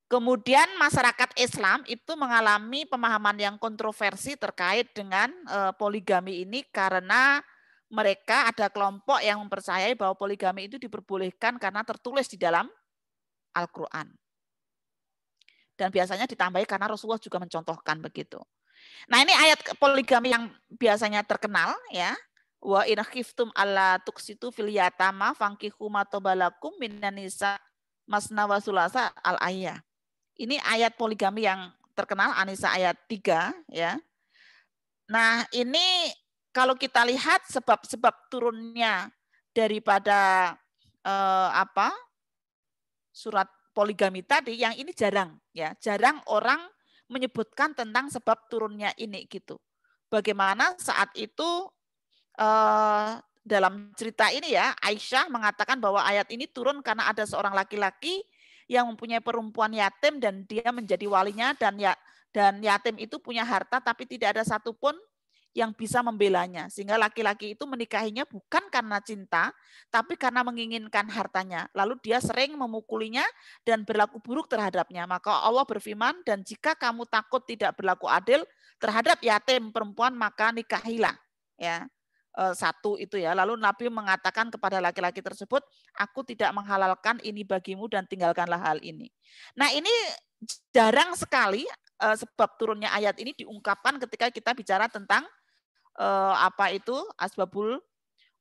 Speaker 3: Kemudian masyarakat Islam itu mengalami pemahaman yang kontroversi terkait dengan poligami ini karena mereka ada kelompok yang mempercayai bahwa poligami itu diperbolehkan karena tertulis di dalam Al-Quran. Dan biasanya ditambahi karena Rasulullah juga mencontohkan begitu. Nah, ini ayat poligami yang biasanya terkenal ya. Wa in khiftum alla tuqsitu fil yatama fankihu ma tabalakum minan nisa masna wa sulasa al-ayah. Ini ayat poligami yang terkenal, An-Nisa ayat 3 ya. Nah, ini kalau kita lihat sebab-sebab turunnya daripada surat poligami tadi, yang ini jarang ya, jarang orang menyebutkan tentang sebab turunnya ini gitu. Bagaimana saat itu dalam cerita ini ya, Aisyah mengatakan bahwa ayat ini turun karena ada seorang laki-laki yang mempunyai perempuan yatim dan dia menjadi walinya dan yatim itu punya harta tapi tidak ada satupun yang bisa membelanya. Sehingga laki-laki itu menikahinya bukan karena cinta, tapi karena menginginkan hartanya. Lalu dia sering memukulinya dan berlaku buruk terhadapnya. Maka Allah berfirman, dan jika kamu takut tidak berlaku adil terhadap yatim perempuan, maka nikahilah. Ya, 1 itu ya. Lalu Nabi mengatakan kepada laki-laki tersebut, aku tidak menghalalkan ini bagimu dan tinggalkanlah hal ini. Nah, ini jarang sekali sebab turunnya ayat ini diungkapkan ketika kita bicara tentang asbabul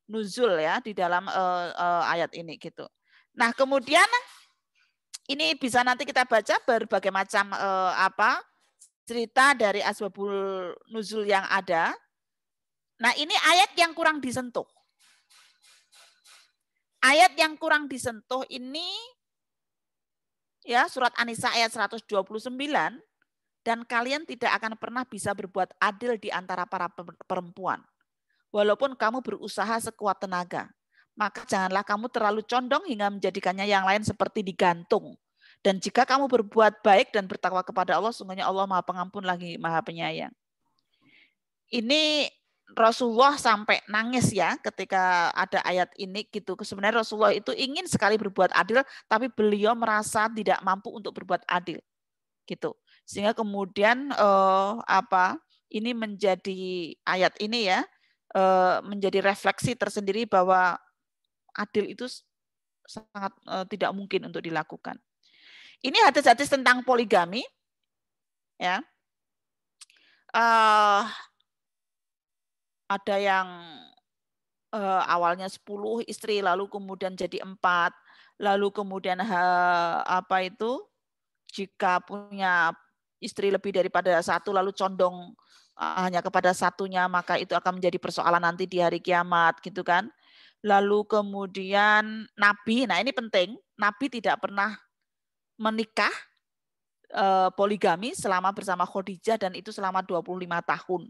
Speaker 3: nuzul ya di dalam ayat ini gitu. Nah, kemudian ini bisa nanti kita baca berbagai macam cerita dari asbabul nuzul yang ada. Nah, ini ayat yang kurang disentuh. Ayat yang kurang disentuh ini ya surat An-Nisa ayat 129. Dan kalian tidak akan pernah bisa berbuat adil di antara para perempuan. Walaupun kamu berusaha sekuat tenaga. Maka janganlah kamu terlalu condong hingga menjadikannya yang lain seperti digantung. Dan jika kamu berbuat baik dan bertakwa kepada Allah, sungguhnya Allah Maha Pengampun lagi Maha Penyayang. Ini Rasulullah sampai nangis ya ketika ada ayat ini gitu. Sebenarnya Rasulullah itu ingin sekali berbuat adil, tapi beliau merasa tidak mampu untuk berbuat adil. Gitu. Sehingga kemudian ini menjadi ayat ini ya menjadi refleksi tersendiri bahwa adil itu sangat tidak mungkin untuk dilakukan. Ini hadis-hadis tentang poligami ya. Ada yang awalnya 10 istri lalu kemudian jadi 4, lalu kemudian jika punya istri lebih daripada 1 lalu condong hanya kepada satunya, maka itu akan menjadi persoalan nanti di hari kiamat gitu kan. Lalu kemudian Nabi, nah ini penting, Nabi tidak pernah menikah poligami selama bersama Khadijah dan itu selama 25 tahun.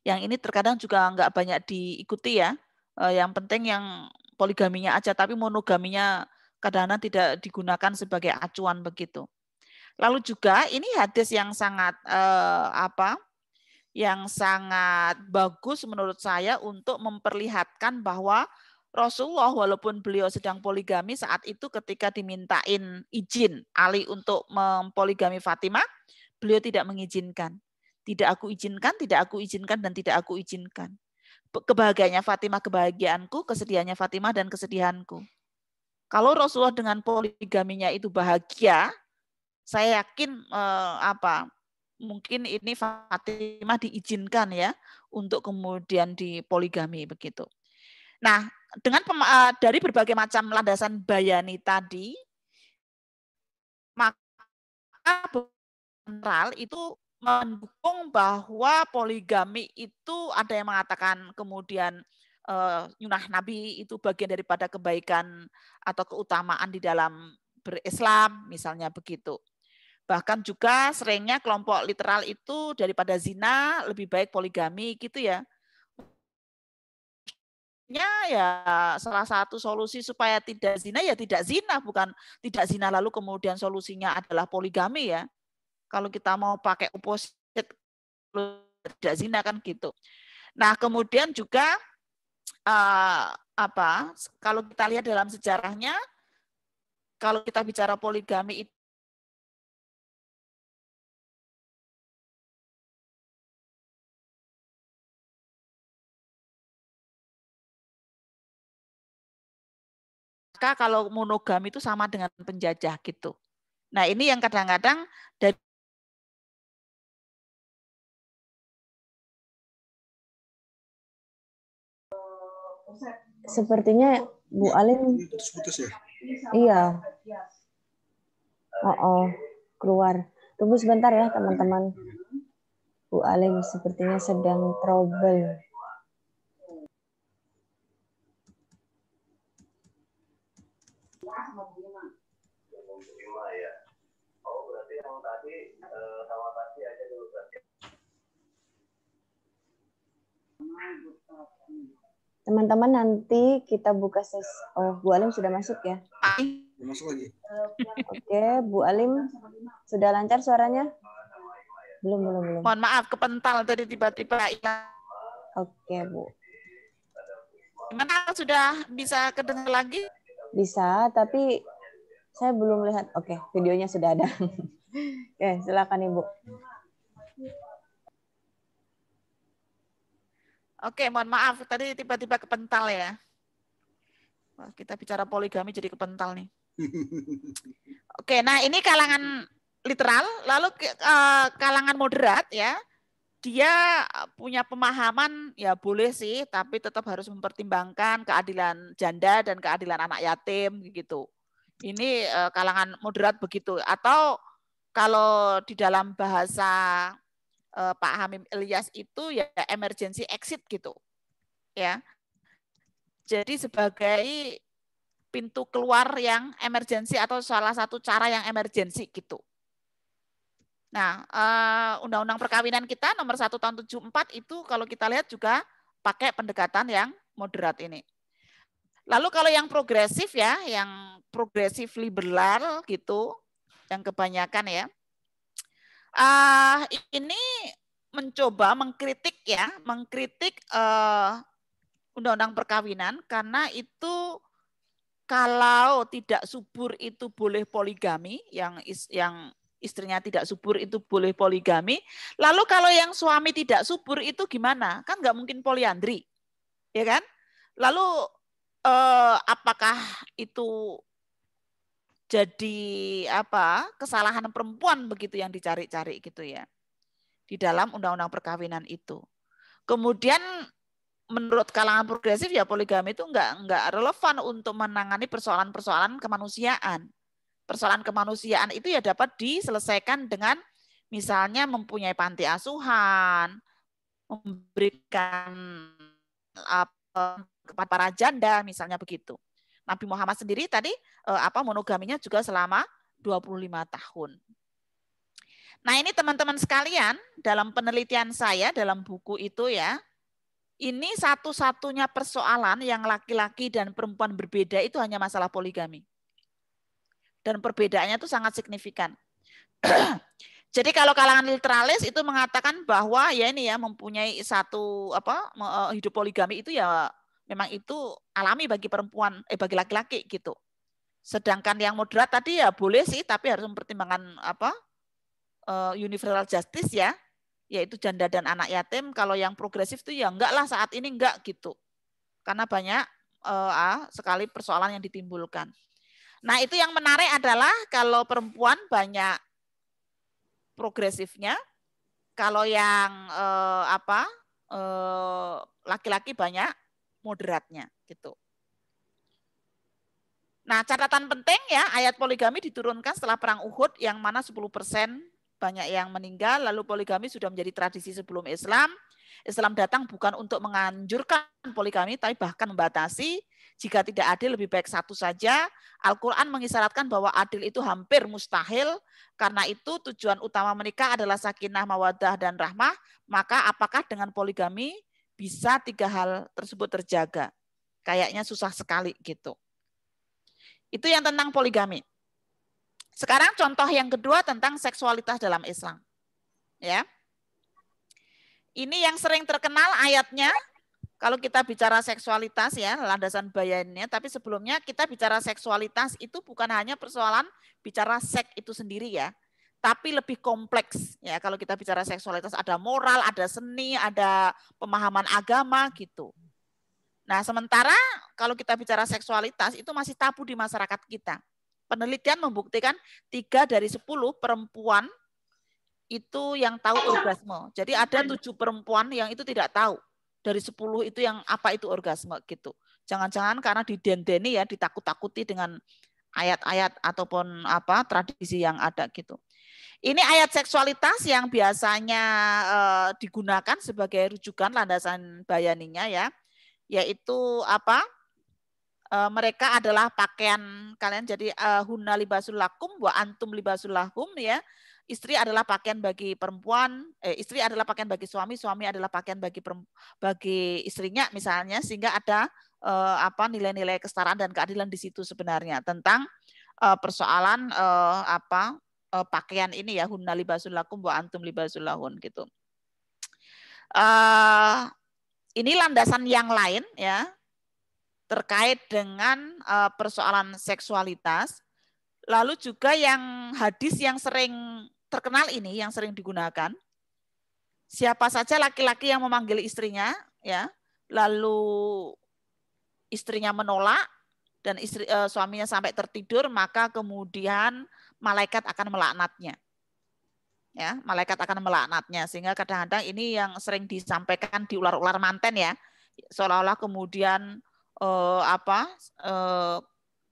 Speaker 3: Yang ini terkadang juga nggak banyak diikuti ya. Yang penting yang poligaminya aja, tapi monogaminya kadang-kadang tidak digunakan sebagai acuan begitu. Lalu juga ini hadis yang sangat yang sangat bagus menurut saya untuk memperlihatkan bahwa Rasulullah walaupun beliau sedang poligami saat itu ketika dimintain izin Ali untuk mempoligami Fatimah, beliau tidak mengizinkan. Tidak aku izinkan, tidak aku izinkan, dan tidak aku izinkan. Kebahagiaannya Fatimah kebahagiaanku, kesedihannya Fatimah dan kesedihanku. Kalau Rasulullah dengan poligaminya itu bahagia, saya yakin mungkin ini Fatimah diizinkan ya untuk kemudian dipoligami begitu. Nah, dengan dari berbagai macam landasan bayani tadi, maka general itu mendukung bahwa poligami itu ada yang mengatakan kemudian nyunah Nabi itu bagian daripada kebaikan atau keutamaan di dalam berislam, misalnya begitu. Bahkan juga seringnya kelompok literal itu daripada zina lebih baik poligami gitu ya. Ya salah satu solusi supaya tidak zina ya tidak zina, bukan tidak zina lalu kemudian solusinya adalah poligami ya. Kalau kita mau pakai opposite tidak zina kan gitu. Nah, kemudian juga kalau kita lihat dalam sejarahnya, kalau kita bicara poligami itu maka kalau monogami itu sama dengan penjajah gitu. Nah, ini yang kadang-kadang dari
Speaker 2: Sepertinya Bu Alim
Speaker 1: putus-putus ya?
Speaker 2: Iya. Keluar. Tunggu sebentar ya teman-teman. Bu Alim sepertinya sedang trouble. Teman-teman nanti kita buka sesi. Oh, Bu Alim sudah masuk ya?
Speaker 1: Masuk lagi.
Speaker 2: Oke, Bu Alim sudah lancar suaranya? Belum.
Speaker 3: Mohon maaf, kepental tadi tiba-tiba hilang.
Speaker 2: Oke, Bu.
Speaker 3: Gimana, sudah bisa kedengar lagi?
Speaker 2: Bisa, tapi saya belum lihat. Oke, videonya sudah ada. Oke, silakan Ibu.
Speaker 3: Oke, mohon maaf, tadi tiba-tiba kepental ya. Wah, kita bicara poligami jadi kepental nih. Oke, nah ini kalangan literal, lalu kalangan moderat ya, dia punya pemahaman ya boleh sih, tapi tetap harus mempertimbangkan keadilan janda dan keadilan anak yatim gitu. Ini kalangan moderat begitu. Atau kalau di dalam bahasa Pak Hamim Ilyas itu ya emergency exit gitu. Ya. Jadi sebagai pintu keluar yang emergensi atau salah satu cara yang emergensi gitu. Nah, Undang-Undang Perkawinan kita nomor 1 tahun 74 itu kalau kita lihat juga pakai pendekatan yang moderat ini. Lalu kalau yang progresif ya, yang progresif liberal gitu, yang kebanyakan ya, ini mencoba mengkritik Undang-Undang Perkawinan karena itu kalau tidak subur itu boleh poligami, yang istrinya tidak subur itu boleh poligami. Lalu kalau yang suami tidak subur itu gimana? Kan nggak mungkin poliandri, ya kan? Lalu apakah itu jadi kesalahan perempuan begitu yang dicari-cari gitu ya di dalam Undang-Undang Perkawinan itu. Kemudian menurut kalangan progresif ya poligami itu enggak relevan untuk menangani persoalan-persoalan kemanusiaan. Persoalan kemanusiaan itu ya dapat diselesaikan dengan misalnya mempunyai panti asuhan, memberikan kepada para janda misalnya begitu. Nabi Muhammad sendiri tadi monogaminya juga selama 25 tahun. Nah, ini teman-teman sekalian, dalam penelitian saya dalam buku itu ya, ini satu-satunya persoalan yang laki-laki dan perempuan berbeda itu hanya masalah poligami. Dan perbedaannya itu sangat signifikan. Jadi kalau kalangan literalis itu mengatakan bahwa ya ini ya mempunyai satu hidup poligami itu ya memang itu alami bagi perempuan bagi laki-laki gitu. Sedangkan yang moderat tadi ya boleh sih tapi harus mempertimbangkan universal justice ya, yaitu janda dan anak yatim. Kalau yang progresif itu ya enggak lah saat ini enggak gitu. Karena banyak sekali persoalan yang ditimbulkan. Nah, itu yang menarik adalah kalau perempuan banyak progresifnya, kalau yang laki-laki banyak moderatnya gitu. Nah, catatan penting ya, ayat poligami diturunkan setelah perang Uhud yang mana 10% banyak yang meninggal, lalu poligami sudah menjadi tradisi sebelum Islam. Islam datang bukan untuk menganjurkan poligami, tapi bahkan membatasi. Jika tidak adil, lebih baik satu saja. Al-Quran mengisyaratkan bahwa adil itu hampir mustahil. Karena itu tujuan utama menikah adalah sakinah, mawaddah, dan rahmah. Maka apakah dengan poligami bisa 3 hal tersebut terjaga? Kayaknya susah sekali gitu. Itu yang tentang poligami. Sekarang contoh yang kedua tentang seksualitas dalam Islam. Ya. Ini yang sering terkenal ayatnya. Kalau kita bicara seksualitas ya, landasan bayannya, tapi sebelumnya kita bicara seksualitas itu bukan hanya persoalan bicara seks itu sendiri ya, tapi lebih kompleks ya. Kalau kita bicara seksualitas ada moral, ada seni, ada pemahaman agama gitu. Nah, sementara kalau kita bicara seksualitas itu masih tabu di masyarakat kita. Penelitian membuktikan 3 dari 10 perempuan itu yang tahu orgasme. Jadi ada 7 perempuan yang itu tidak tahu. Dari 10 itu yang apa itu orgasme gitu. Jangan-jangan karena didendeni ya, ditakut-takuti dengan ayat-ayat ataupun tradisi yang ada gitu. Ini ayat seksualitas yang biasanya digunakan sebagai rujukan landasan bayaninya ya, yaitu mereka adalah pakaian kalian, jadi hunna libasul lakum wa antum libasul lahum ya. Istri adalah pakaian bagi perempuan, istri adalah pakaian bagi suami, suami adalah pakaian bagi istrinya misalnya, sehingga ada nilai-nilai kesetaraan dan keadilan di situ sebenarnya tentang persoalan pakaian ini ya, hunna libasul lakum wa antum libasul lahun gitu. Ini landasan yang lain ya terkait dengan persoalan seksualitas. Lalu juga yang hadis yang sering terkenal ini, yang sering digunakan. Siapa saja laki-laki yang memanggil istrinya, ya, lalu istrinya menolak dan suaminya sampai tertidur, maka kemudian malaikat akan melaknatnya. Ya, malaikat akan melaknatnya. Sehingga kadang-kadang ini yang sering disampaikan di ular-ular manten ya, seolah-olah kemudian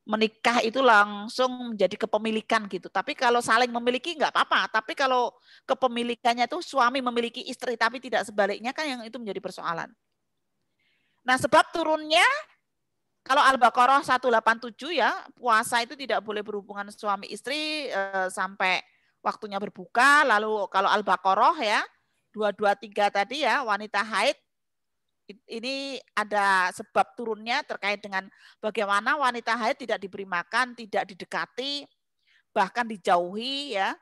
Speaker 3: menikah itu langsung menjadi kepemilikan gitu. Tapi kalau saling memiliki nggak apa-apa. Tapi kalau kepemilikannya itu suami memiliki istri tapi tidak sebaliknya kan yang itu menjadi persoalan. Nah, sebab turunnya kalau Al-Baqarah 187 ya, puasa itu tidak boleh berhubungan suami istri sampai waktunya berbuka. Lalu kalau Al-Baqarah ya 223 tadi ya, wanita haid, ini ada sebab turunnya terkait dengan bagaimana wanita haid tidak diberi makan, tidak didekati, bahkan dijauhi ya.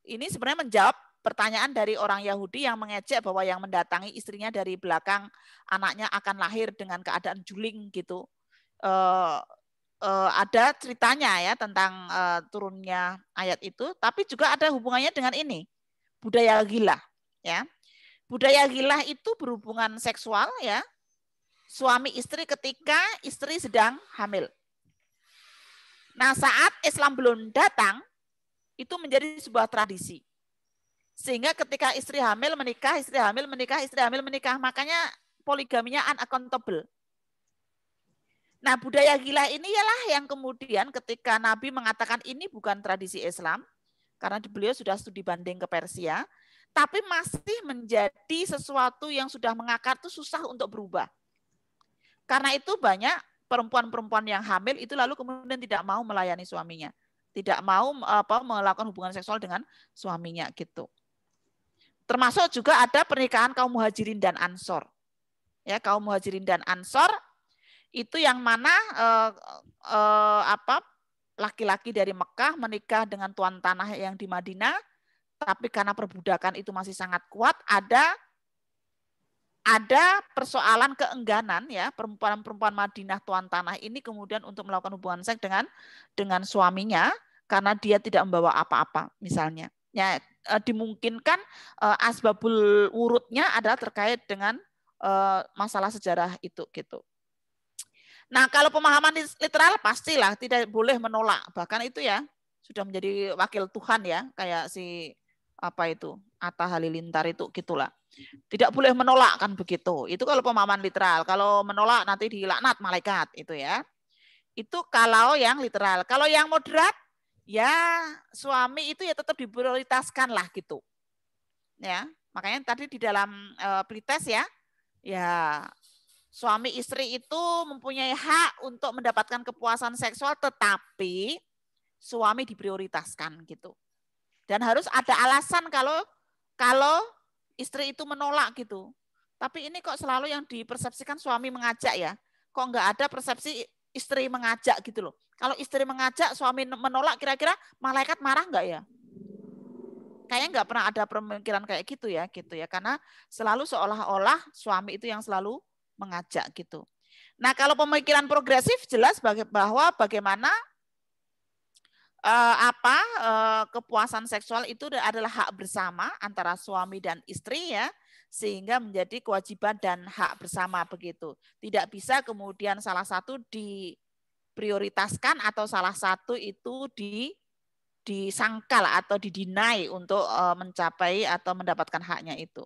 Speaker 3: Ini sebenarnya menjawab pertanyaan dari orang Yahudi yang mengejek bahwa yang mendatangi istrinya dari belakang anaknya akan lahir dengan keadaan juling gitu. Ada ceritanya ya tentang turunnya ayat itu, tapi juga ada hubungannya dengan ini, budaya ghilah ya. Budaya ghilah itu berhubungan seksual ya, suami istri ketika istri sedang hamil. Nah, saat Islam belum datang, itu menjadi sebuah tradisi. Sehingga ketika istri hamil menikah, istri hamil menikah, istri hamil menikah, makanya poligaminya unaccountable. Nah, budaya ghilah ini ialah yang kemudian ketika Nabi mengatakan ini bukan tradisi Islam, karena beliau sudah studi banding ke Persia, tapi masih menjadi sesuatu yang sudah mengakar itu susah untuk berubah. Karena itu banyak perempuan-perempuan yang hamil itu lalu kemudian tidak mau melayani suaminya, tidak mau melakukan hubungan seksual dengan suaminya gitu. Termasuk juga ada pernikahan kaum muhajirin dan ansor. Ya, kaum muhajirin dan ansor itu yang mana laki-laki dari Mekah menikah dengan tuan tanah yang di Madinah.
Speaker 6: tapi karena perbudakan itu masih sangat kuat, ada persoalan keengganan ya, perempuan-perempuan Madinah tuan tanah ini kemudian untuk melakukan hubungan seks dengan suaminya karena dia tidak membawa apa-apa misalnya. Ya, dimungkinkan asbabul wurudnya adalah terkait dengan masalah sejarah itu gitu. Nah, kalau pemahaman literal pastilah tidak boleh menolak, bahkan itu ya sudah menjadi wakil Tuhan ya, kayak si apa itu Atta Halilintar itu gitulah. Tidak boleh menolak kan begitu. Itu kalau pemahaman literal. Kalau menolak nanti dilaknat malaikat itu ya. Itu kalau yang literal. Kalau yang moderat ya suami itu ya tetap diprioritaskan lah gitu. Ya, makanya tadi di dalam pretest ya suami istri itu mempunyai hak untuk mendapatkan kepuasan seksual tetapi suami diprioritaskan gitu. Dan harus ada alasan kalau istri itu menolak gitu. Tapi ini kok selalu yang dipersepsikan suami mengajak ya. Kok nggak ada persepsi istri mengajak gitu loh. Kalau istri mengajak, suami menolak, kira-kira malaikat marah nggak ya? Kayaknya nggak pernah ada pemikiran kayak gitu ya. Karena selalu seolah-olah suami itu yang selalu mengajak gitu. Nah kalau pemikiran progresif jelas bahwa bagaimana kepuasan seksual itu adalah hak bersama antara suami dan istri ya, sehingga menjadi kewajiban dan hak bersama begitu. Tidak bisa kemudian salah satu diprioritaskan atau salah satu itu disangkal atau didinai untuk mencapai atau mendapatkan haknya itu.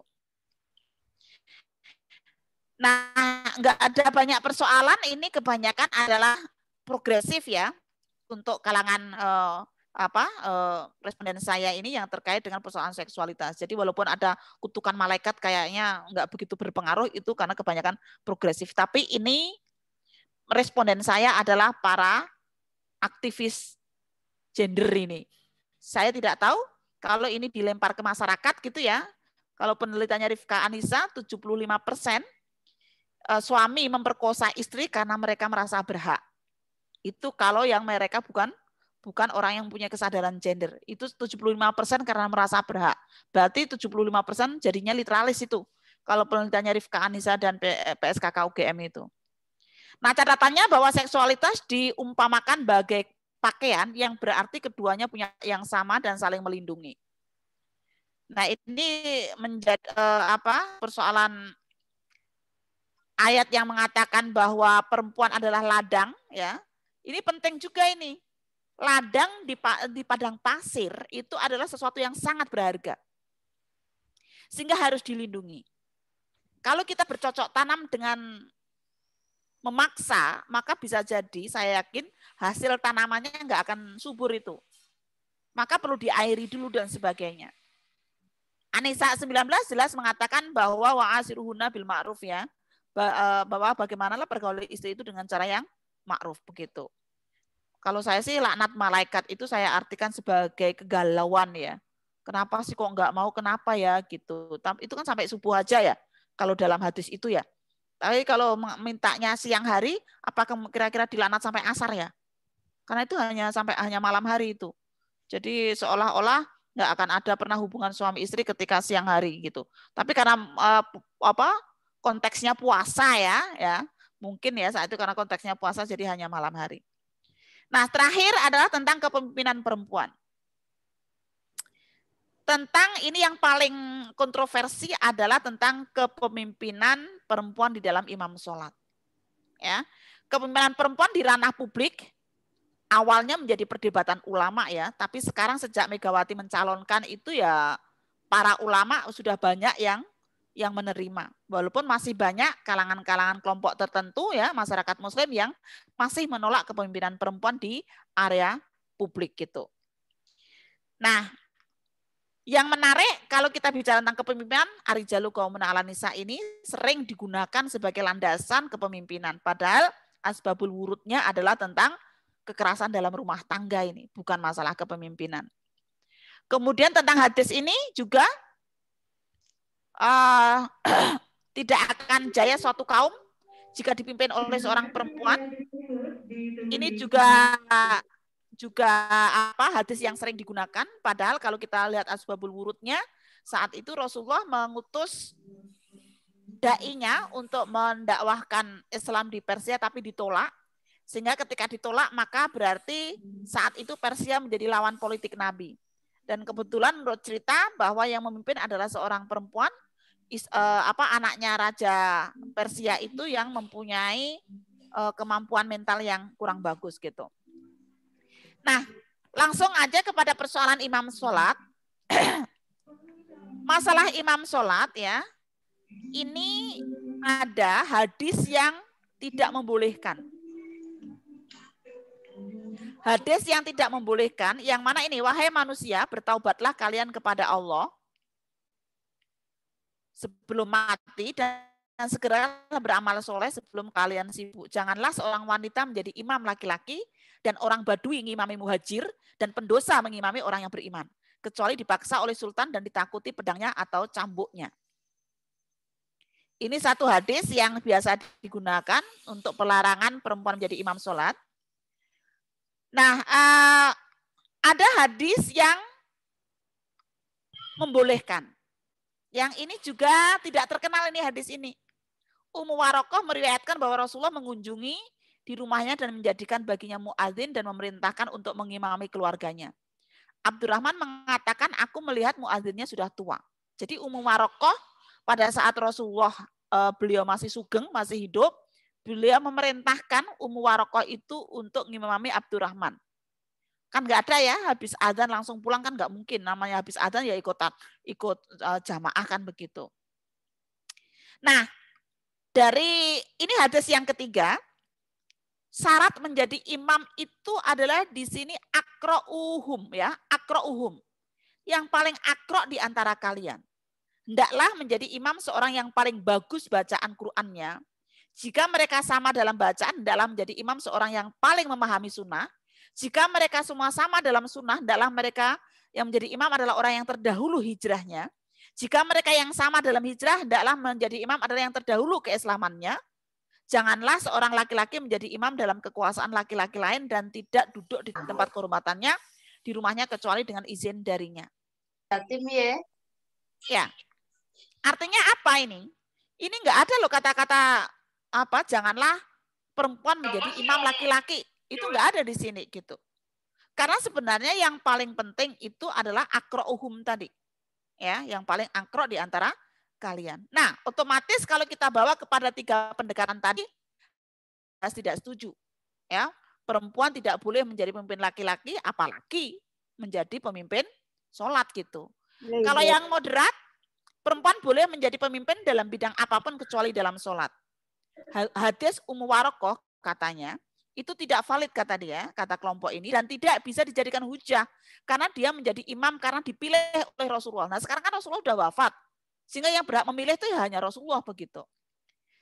Speaker 6: Nah, nggak ada banyak persoalan, ini kebanyakan adalah progresif ya. Untuk kalangan responden saya ini yang terkait dengan persoalan seksualitas. Jadi walaupun ada kutukan malaikat kayaknya nggak begitu berpengaruh itu karena kebanyakan progresif. Tapi ini responden saya adalah para aktivis gender ini. Saya tidak tahu kalau ini dilempar ke masyarakat gitu ya. Kalau penelitiannya Rifka Anissa 75% suami memperkosa istri karena mereka merasa berhak. Itu kalau yang mereka bukan orang yang punya kesadaran gender. Itu 75% karena merasa berhak. Berarti 75% jadinya literalis itu. Kalau penelitiannya Rifka Anissa dan PSKK UGM itu. Nah catatannya bahwa seksualitas diumpamakan bagai pakaian yang berarti keduanya punya yang sama dan saling melindungi. Nah ini menjadi persoalan ayat yang mengatakan bahwa perempuan adalah ladang ya. Ini penting juga ini. Ladang di padang pasir itu adalah sesuatu yang sangat berharga. Sehingga harus dilindungi. Kalau kita bercocok tanam dengan memaksa, maka bisa jadi saya yakin hasil tanamannya nggak akan subur itu. Maka perlu diairi dulu dan sebagainya. An-Nisa 19 jelas mengatakan bahwa wa'asiruhunna bil ma'ruf ya. Bahwa bagaimanalah pergaulan istri itu dengan cara yang ma'ruf begitu. Kalau saya sih laknat malaikat itu saya artikan sebagai kegalauan ya. Kenapa sih kok nggak mau, kenapa ya gitu. Itu kan sampai subuh aja ya kalau dalam hadis itu ya. Tapi kalau mintanya siang hari, apakah kira-kira dilaknat sampai asar ya? Karena itu hanya malam hari itu. Jadi seolah-olah nggak akan ada pernah hubungan suami istri ketika siang hari gitu. Tapi karena konteksnya puasa ya. Mungkin ya saat itu karena konteksnya puasa jadi hanya malam hari. Nah, terakhir adalah tentang kepemimpinan perempuan. Tentang ini yang paling kontroversi adalah tentang kepemimpinan perempuan di dalam imam sholat. Ya, kepemimpinan perempuan di ranah publik awalnya menjadi perdebatan ulama ya, tapi sekarang sejak Megawati mencalonkan itu ya para ulama sudah banyak yang menerima. Walaupun masih banyak kalangan-kalangan kelompok tertentu ya, masyarakat muslim yang masih menolak kepemimpinan perempuan di area publik gitu. Nah, yang menarik kalau kita bicara tentang kepemimpinan, Ar-Rijalu Qawwamuna 'alan Nisa ini sering digunakan sebagai landasan kepemimpinan. Padahal asbabul wurudnya adalah tentang kekerasan dalam rumah tangga ini, bukan masalah kepemimpinan. Kemudian tentang hadis ini juga tidak akan jaya suatu kaum jika dipimpin oleh seorang perempuan. Ini juga juga hadis yang sering digunakan, padahal kalau kita lihat asbabul wurudnya, saat itu Rasulullah mengutus dai-nya untuk mendakwahkan Islam di Persia tapi ditolak. Sehingga ketika ditolak maka berarti saat itu Persia menjadi lawan politik Nabi. Dan kebetulan menurut cerita bahwa yang memimpin adalah seorang perempuan, anaknya Raja Persia itu yang mempunyai kemampuan mental yang kurang bagus gitu. Nah, langsung aja kepada persoalan imam sholat. Masalah imam sholat ya, ini ada hadis yang tidak membolehkan. Hadis yang tidak membolehkan, yang mana ini, wahai manusia, bertaubatlah kalian kepada Allah sebelum mati dan segera beramal soleh sebelum kalian sibuk. Janganlah seorang wanita menjadi imam laki-laki dan orang badui mengimami muhajir dan pendosa mengimami orang yang beriman, kecuali dipaksa oleh sultan dan ditakuti pedangnya atau cambuknya. Ini satu hadis yang biasa digunakan untuk pelarangan perempuan menjadi imam sholat. Nah, ada hadis yang membolehkan. Yang ini juga tidak terkenal ini hadis ini. Ummu Warokoh meriwayatkan bahwa Rasulullah mengunjungi di rumahnya dan menjadikan baginya muadzin dan memerintahkan untuk mengimami keluarganya. Abdurrahman mengatakan, aku melihat muadzinnya sudah tua. Jadi Ummu Warokoh pada saat Rasulullah beliau masih sugeng, masih hidup, beliau memerintahkan Ummu Warokoh itu untuk ngimami Abdurrahman. Kan nggak ada ya, habis adzan langsung pulang kan nggak mungkin. Namanya habis adzan ya ikut jamaah kan begitu. Nah, dari ini hadis yang ketiga, syarat menjadi imam itu adalah di sini akro'uhum ya, akro'uhum. Yang paling akro di antara kalian. Hendaklah menjadi imam seorang yang paling bagus bacaan Qur'annya. Jika mereka sama dalam bacaan, hendaklah menjadi imam seorang yang paling memahami sunnah. Jika mereka semua sama dalam sunnah, hendaklah mereka yang menjadi imam adalah orang yang terdahulu hijrahnya. Jika mereka yang sama dalam hijrah, hendaklah menjadi imam adalah yang terdahulu keislamannya. Janganlah seorang laki-laki menjadi imam dalam kekuasaan laki-laki lain dan tidak duduk di tempat kehormatannya di rumahnya kecuali dengan izin darinya. Ya, artinya apa ini? Ini enggak ada loh kata-kata janganlah perempuan menjadi imam laki-laki. Itu enggak ada di sini gitu. Karena sebenarnya yang paling penting itu adalah akro'uhum tadi. Ya, yang paling akro di antara kalian. Nah, otomatis kalau kita bawa kepada 3 pendekatan tadi, tidak setuju. Ya, perempuan tidak boleh menjadi pemimpin laki-laki, apalagi menjadi pemimpin sholat gitu. Kalau yang moderat, perempuan boleh menjadi pemimpin dalam bidang apapun kecuali dalam sholat. Hadis Ummu Warokoh katanya, itu tidak valid kata dia, kata kelompok ini, dan tidak bisa dijadikan hujah. Karena dia menjadi imam karena dipilih oleh Rasulullah. Nah sekarang kan Rasulullah sudah wafat. Sehingga yang berhak memilih itu ya hanya Rasulullah begitu.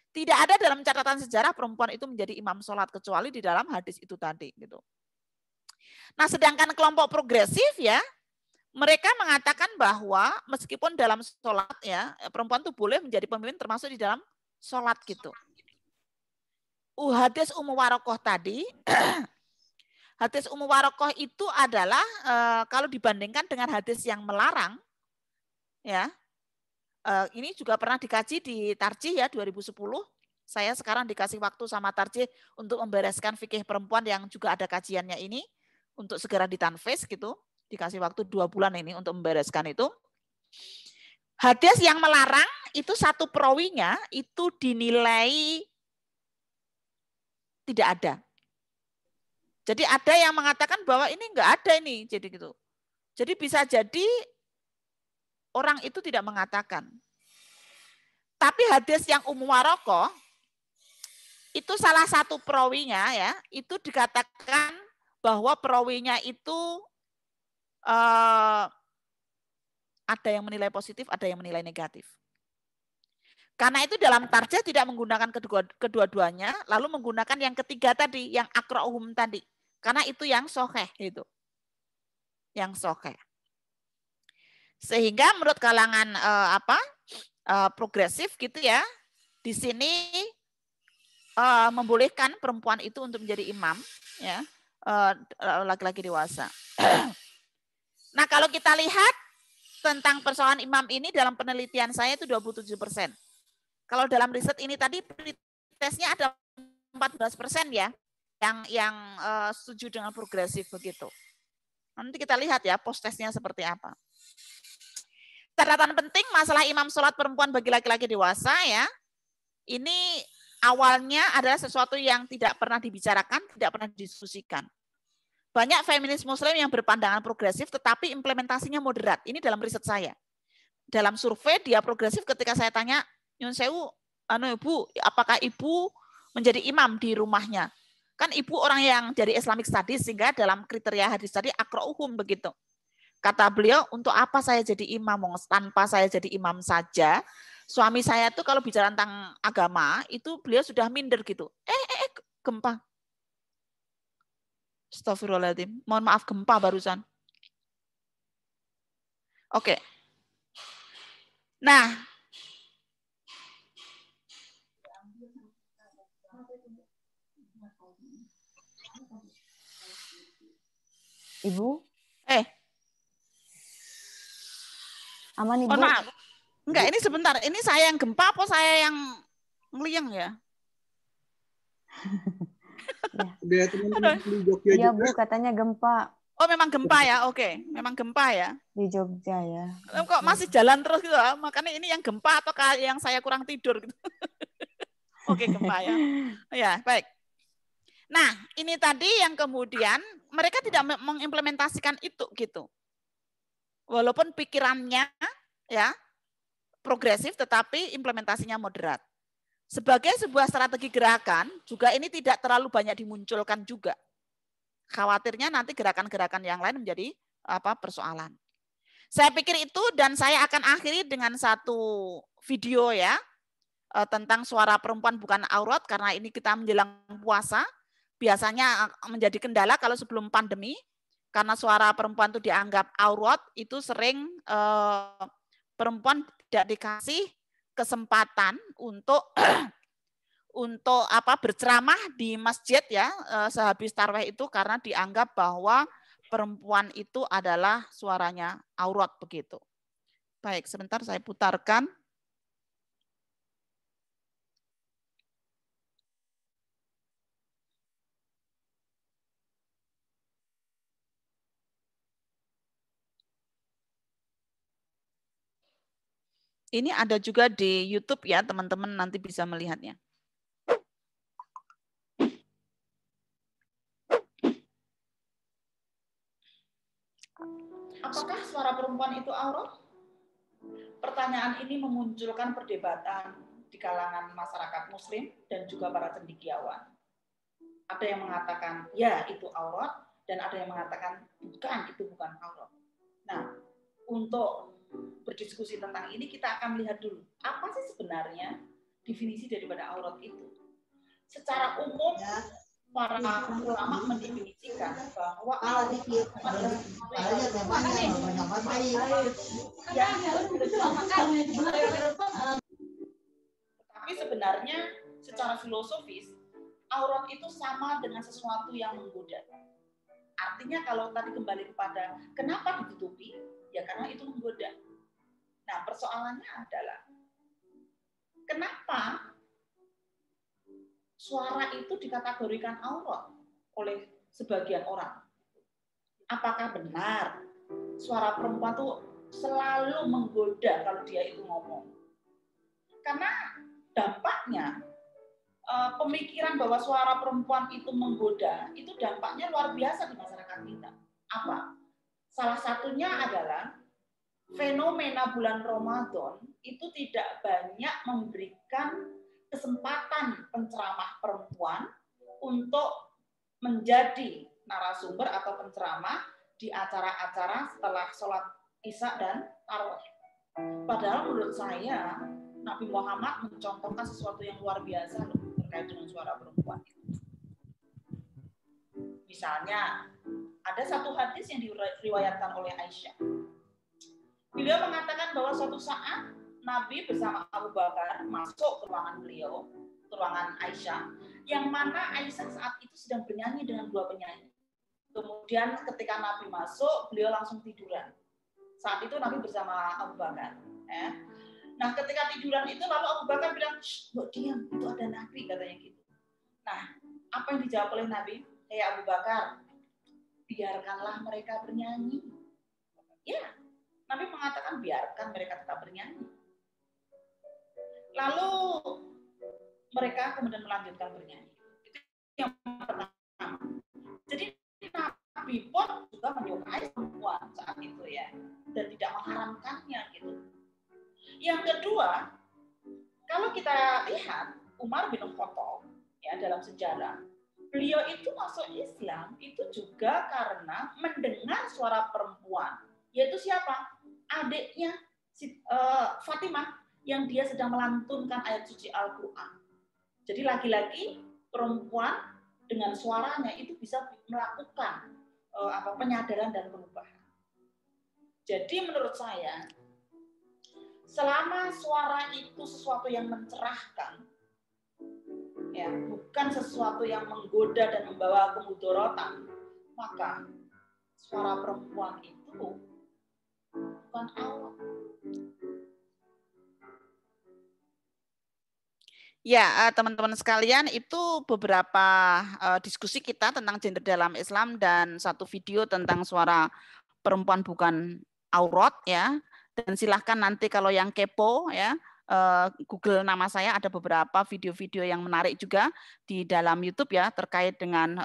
Speaker 6: Tidak ada dalam catatan sejarah perempuan itu menjadi imam sholat kecuali di dalam hadis itu tadi. Gitu. Nah sedangkan kelompok progresif ya, mereka mengatakan bahwa meskipun dalam sholat ya, perempuan itu boleh menjadi pemimpin termasuk di dalam sholat gitu. Hadis Ummu Warokoh tadi, hadis Ummu Warokoh itu adalah kalau dibandingkan dengan hadis yang melarang, ya ini juga pernah dikaji di Tarjih ya 2010. Saya sekarang dikasih waktu sama Tarjih untuk membereskan fikih perempuan yang juga ada kajiannya ini untuk segera ditanfiz gitu. Dikasih waktu 2 bulan ini untuk membereskan itu. Hadis yang melarang itu satu perawinya itu dinilai tidak ada. Jadi ada yang mengatakan bahwa ini enggak ada ini, jadi gitu. Jadi bisa jadi orang itu tidak mengatakan. Tapi hadis yang Ummu Warokoh itu salah satu perawinya ya, itu dikatakan bahwa perawinya itu ada yang menilai positif, ada yang menilai negatif. Karena itu dalam tarjih tidak menggunakan kedua-duanya, lalu menggunakan yang ketiga tadi, yang akro'uhum tadi. Karena itu yang sahih itu. Yang sahih. Sehingga menurut kalangan progresif gitu ya, di sini membolehkan perempuan itu untuk menjadi imam ya. laki-laki dewasa. Nah, kalau kita lihat tentang persoalan imam ini dalam penelitian saya itu 27%. Kalau dalam riset ini tadi pretestnya ada 14% ya yang setuju dengan progresif begitu. Nanti kita lihat ya post-testnya seperti apa. Catatan penting masalah imam sholat perempuan bagi laki-laki dewasa ya. Ini awalnya adalah sesuatu yang tidak pernah dibicarakan, tidak pernah didiskusikan. Banyak feminis muslim yang berpandangan progresif tetapi implementasinya moderat. Ini dalam riset saya. Dalam survei dia progresif ketika saya tanya, Nyun Sewu, Ibu, apakah Ibu menjadi imam di rumahnya? Kan Ibu orang yang dari Islamic Studies sehingga dalam kriteria hadis tadi akra'uhum begitu. Kata beliau, untuk apa saya jadi imam? Tanpa saya jadi imam saja, suami saya tuh kalau bicara tentang agama, itu beliau sudah minder gitu. Gempa. Astagfirullahaladzim. Mohon maaf, gempa barusan. Oke. Nah.
Speaker 2: Ibu? Aman, Ibu?
Speaker 6: Mohon maaf. Enggak, ini sebentar. Ini saya yang gempa apa saya yang ngeliang ya?
Speaker 1: Biar teman-teman di Jogja
Speaker 2: Iya,
Speaker 1: juga.
Speaker 2: Bu, katanya gempa.
Speaker 6: Oh, memang gempa ya? Oke, memang gempa ya?
Speaker 2: Di Jogja ya.
Speaker 6: Kok masih jalan terus gitu? Makanya ini yang gempa atau yang saya kurang tidur gitu? Oke, gempa ya. Ya, baik. Nah, ini tadi yang kemudian mereka tidak mengimplementasikan itu gitu. Walaupun pikirannya ya progresif tetapi implementasinya moderat. Sebagai sebuah strategi gerakan, juga ini tidak terlalu banyak dimunculkan juga. Khawatirnya nanti gerakan-gerakan yang lain menjadi persoalan. Saya pikir itu dan saya akan akhiri dengan satu video ya tentang suara perempuan bukan aurat karena ini kita menjelang puasa. Biasanya menjadi kendala kalau sebelum pandemi karena suara perempuan itu dianggap aurat, itu sering perempuan tidak dikasih kesempatan untuk berceramah di masjid ya sehabis tarawih itu karena dianggap bahwa perempuan itu adalah suaranya aurat begitu. Baik, sebentar saya putarkan. Ini ada juga di YouTube ya, teman-teman nanti bisa melihatnya. Apakah suara perempuan itu aurat? Pertanyaan ini memunculkan perdebatan di kalangan masyarakat muslim dan juga para cendekiawan. Ada yang mengatakan, ya itu aurat, dan ada yang mengatakan, bukan, itu bukan aurat. Nah, untuk berdiskusi tentang ini, kita akan melihat dulu, apa sih sebenarnya definisi daripada aurat itu? Secara umum, para ulama mendefinisikan bahwa aurat adalah tapi sebenarnya secara filosofis aurat itu sama dengan sesuatu yang menggoda. Artinya kalau tadi kembali kepada kenapa ditutupi, ya karena itu menggoda. Nah persoalannya adalah kenapa suara itu dikategorikan aurat oleh sebagian orang. Apakah benar suara perempuan itu selalu menggoda kalau dia itu ngomong? Karena dampaknya pemikiran bahwa suara perempuan itu menggoda, itu dampaknya luar biasa di masyarakat kita. Apa? Salah satunya adalah fenomena bulan Ramadan itu tidak banyak memberikan kesempatan penceramah perempuan untuk menjadi narasumber atau penceramah di acara-acara setelah sholat Isya dan tarawih. Padahal menurut saya Nabi Muhammad mencontohkan sesuatu yang luar biasa terkait dengan suara perempuan. Misalnya ada satu hadis yang diriwayatkan oleh Aisyah. Beliau mengatakan bahwa suatu saat Nabi bersama Abu Bakar masuk ke ruangan beliau, ke ruangan Aisyah, yang mana Aisyah saat itu sedang bernyanyi dengan dua penyanyi.
Speaker 3: Kemudian ketika Nabi masuk, beliau langsung tiduran. Saat itu Nabi bersama Abu Bakar. Ya. Nah, ketika tiduran itu lalu Abu Bakar bilang, "Mbok diam, itu ada Nabi," katanya gitu. Nah, apa yang dijawab oleh Nabi? Abu Bakar, biarkanlah mereka bernyanyi. Ya, Nabi mengatakan biarkan mereka tetap bernyanyi. Lalu mereka kemudian melanjutkan bernyanyi. Itu yang pertama. Jadi Nabi pun juga menyukai perempuan saat itu ya, dan tidak mengharamkannya gitu. Yang kedua, kalau kita lihat Umar bin Khattab ya dalam sejarah, beliau itu masuk Islam itu juga karena mendengar suara perempuan, yaitu siapa? Adiknya Fatimah yang dia sedang melantunkan ayat suci Al-Quran. Jadi lagi-lagi perempuan dengan suaranya itu bisa melakukan penyadaran dan perubahan. Jadi menurut saya, selama suara itu sesuatu yang mencerahkan, ya, bukan sesuatu yang menggoda dan membawa kemudorotan, maka suara perempuan itu bukan aurat.
Speaker 6: Ya, teman-teman sekalian, itu beberapa diskusi kita tentang gender dalam Islam dan satu video tentang suara perempuan bukan aurat ya. Dan silahkan nanti kalau yang kepo ya, Google nama saya, ada beberapa video-video yang menarik juga di dalam YouTube ya terkait dengan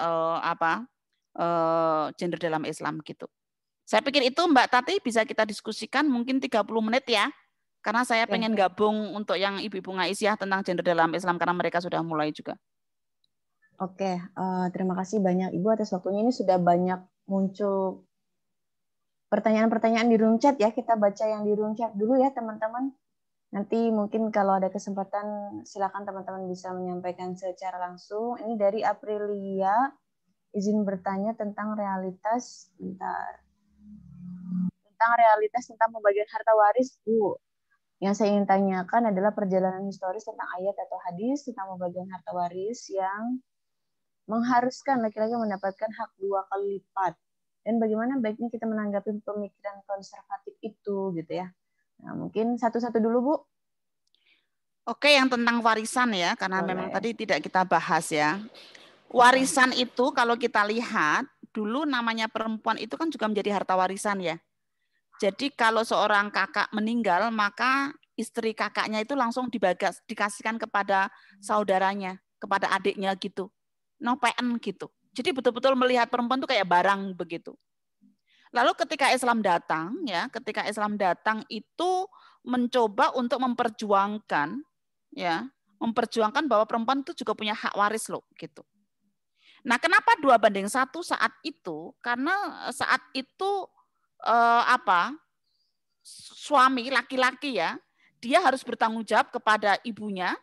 Speaker 6: gender dalam Islam gitu. Saya pikir itu Mbak Tati bisa kita diskusikan mungkin 30 menit ya. Karena saya pengen gabung untuk yang Ibu-Ibu Ngaisyah tentang gender dalam Islam karena mereka sudah mulai juga.
Speaker 2: Oke, terima kasih banyak Ibu atas waktunya. Ini sudah banyak muncul pertanyaan-pertanyaan di room chat ya. Kita baca yang di room chat dulu ya teman-teman. Nanti mungkin kalau ada kesempatan silakan teman-teman bisa menyampaikan secara langsung. Ini dari Aprilia, izin bertanya tentang realitas tentang pembagian harta waris, Bu. Yang saya ingin tanyakan adalah perjalanan historis tentang ayat atau hadis tentang pembagian harta waris yang mengharuskan laki-laki mendapatkan hak 2 kali lipat. Dan bagaimana baiknya kita menanggapi pemikiran konservatif itu gitu ya. Nah, mungkin satu-satu dulu, Bu.
Speaker 6: Oke, yang tentang warisan ya, karena memang tadi tidak kita bahas ya. Warisan itu kalau kita lihat, dulu namanya perempuan itu kan juga menjadi harta warisan ya. Jadi kalau seorang kakak meninggal, maka istri kakaknya itu langsung dikasihkan kepada saudaranya, kepada adiknya gitu. No PN gitu. Jadi betul-betul melihat perempuan itu kayak barang begitu. Lalu ketika Islam datang itu mencoba untuk memperjuangkan bahwa perempuan itu juga punya hak waris loh gitu. Nah, kenapa 2:1 saat itu? Karena saat itu suami laki-laki ya, dia harus bertanggung jawab kepada ibunya,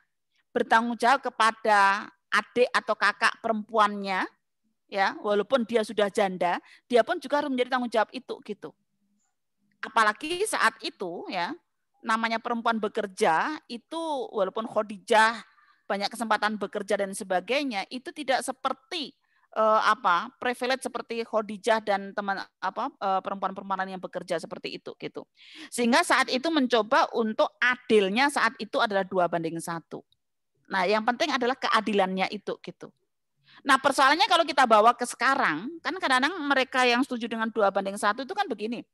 Speaker 6: bertanggung jawab kepada adik atau kakak perempuannya, ya, walaupun dia sudah janda, dia pun juga harus menjadi tanggung jawab itu gitu. Apalagi saat itu ya, namanya perempuan bekerja itu walaupun Khadijah banyak kesempatan bekerja dan sebagainya, itu tidak seperti privilege seperti Khadijah dan perempuan-perempuan yang bekerja seperti itu gitu. Sehingga saat itu mencoba untuk adilnya saat itu adalah 2:1. Nah, yang penting adalah keadilannya itu gitu. Nah, persoalannya kalau kita bawa ke sekarang, kan kadang-kadang mereka yang setuju dengan 2:1 itu kan begini.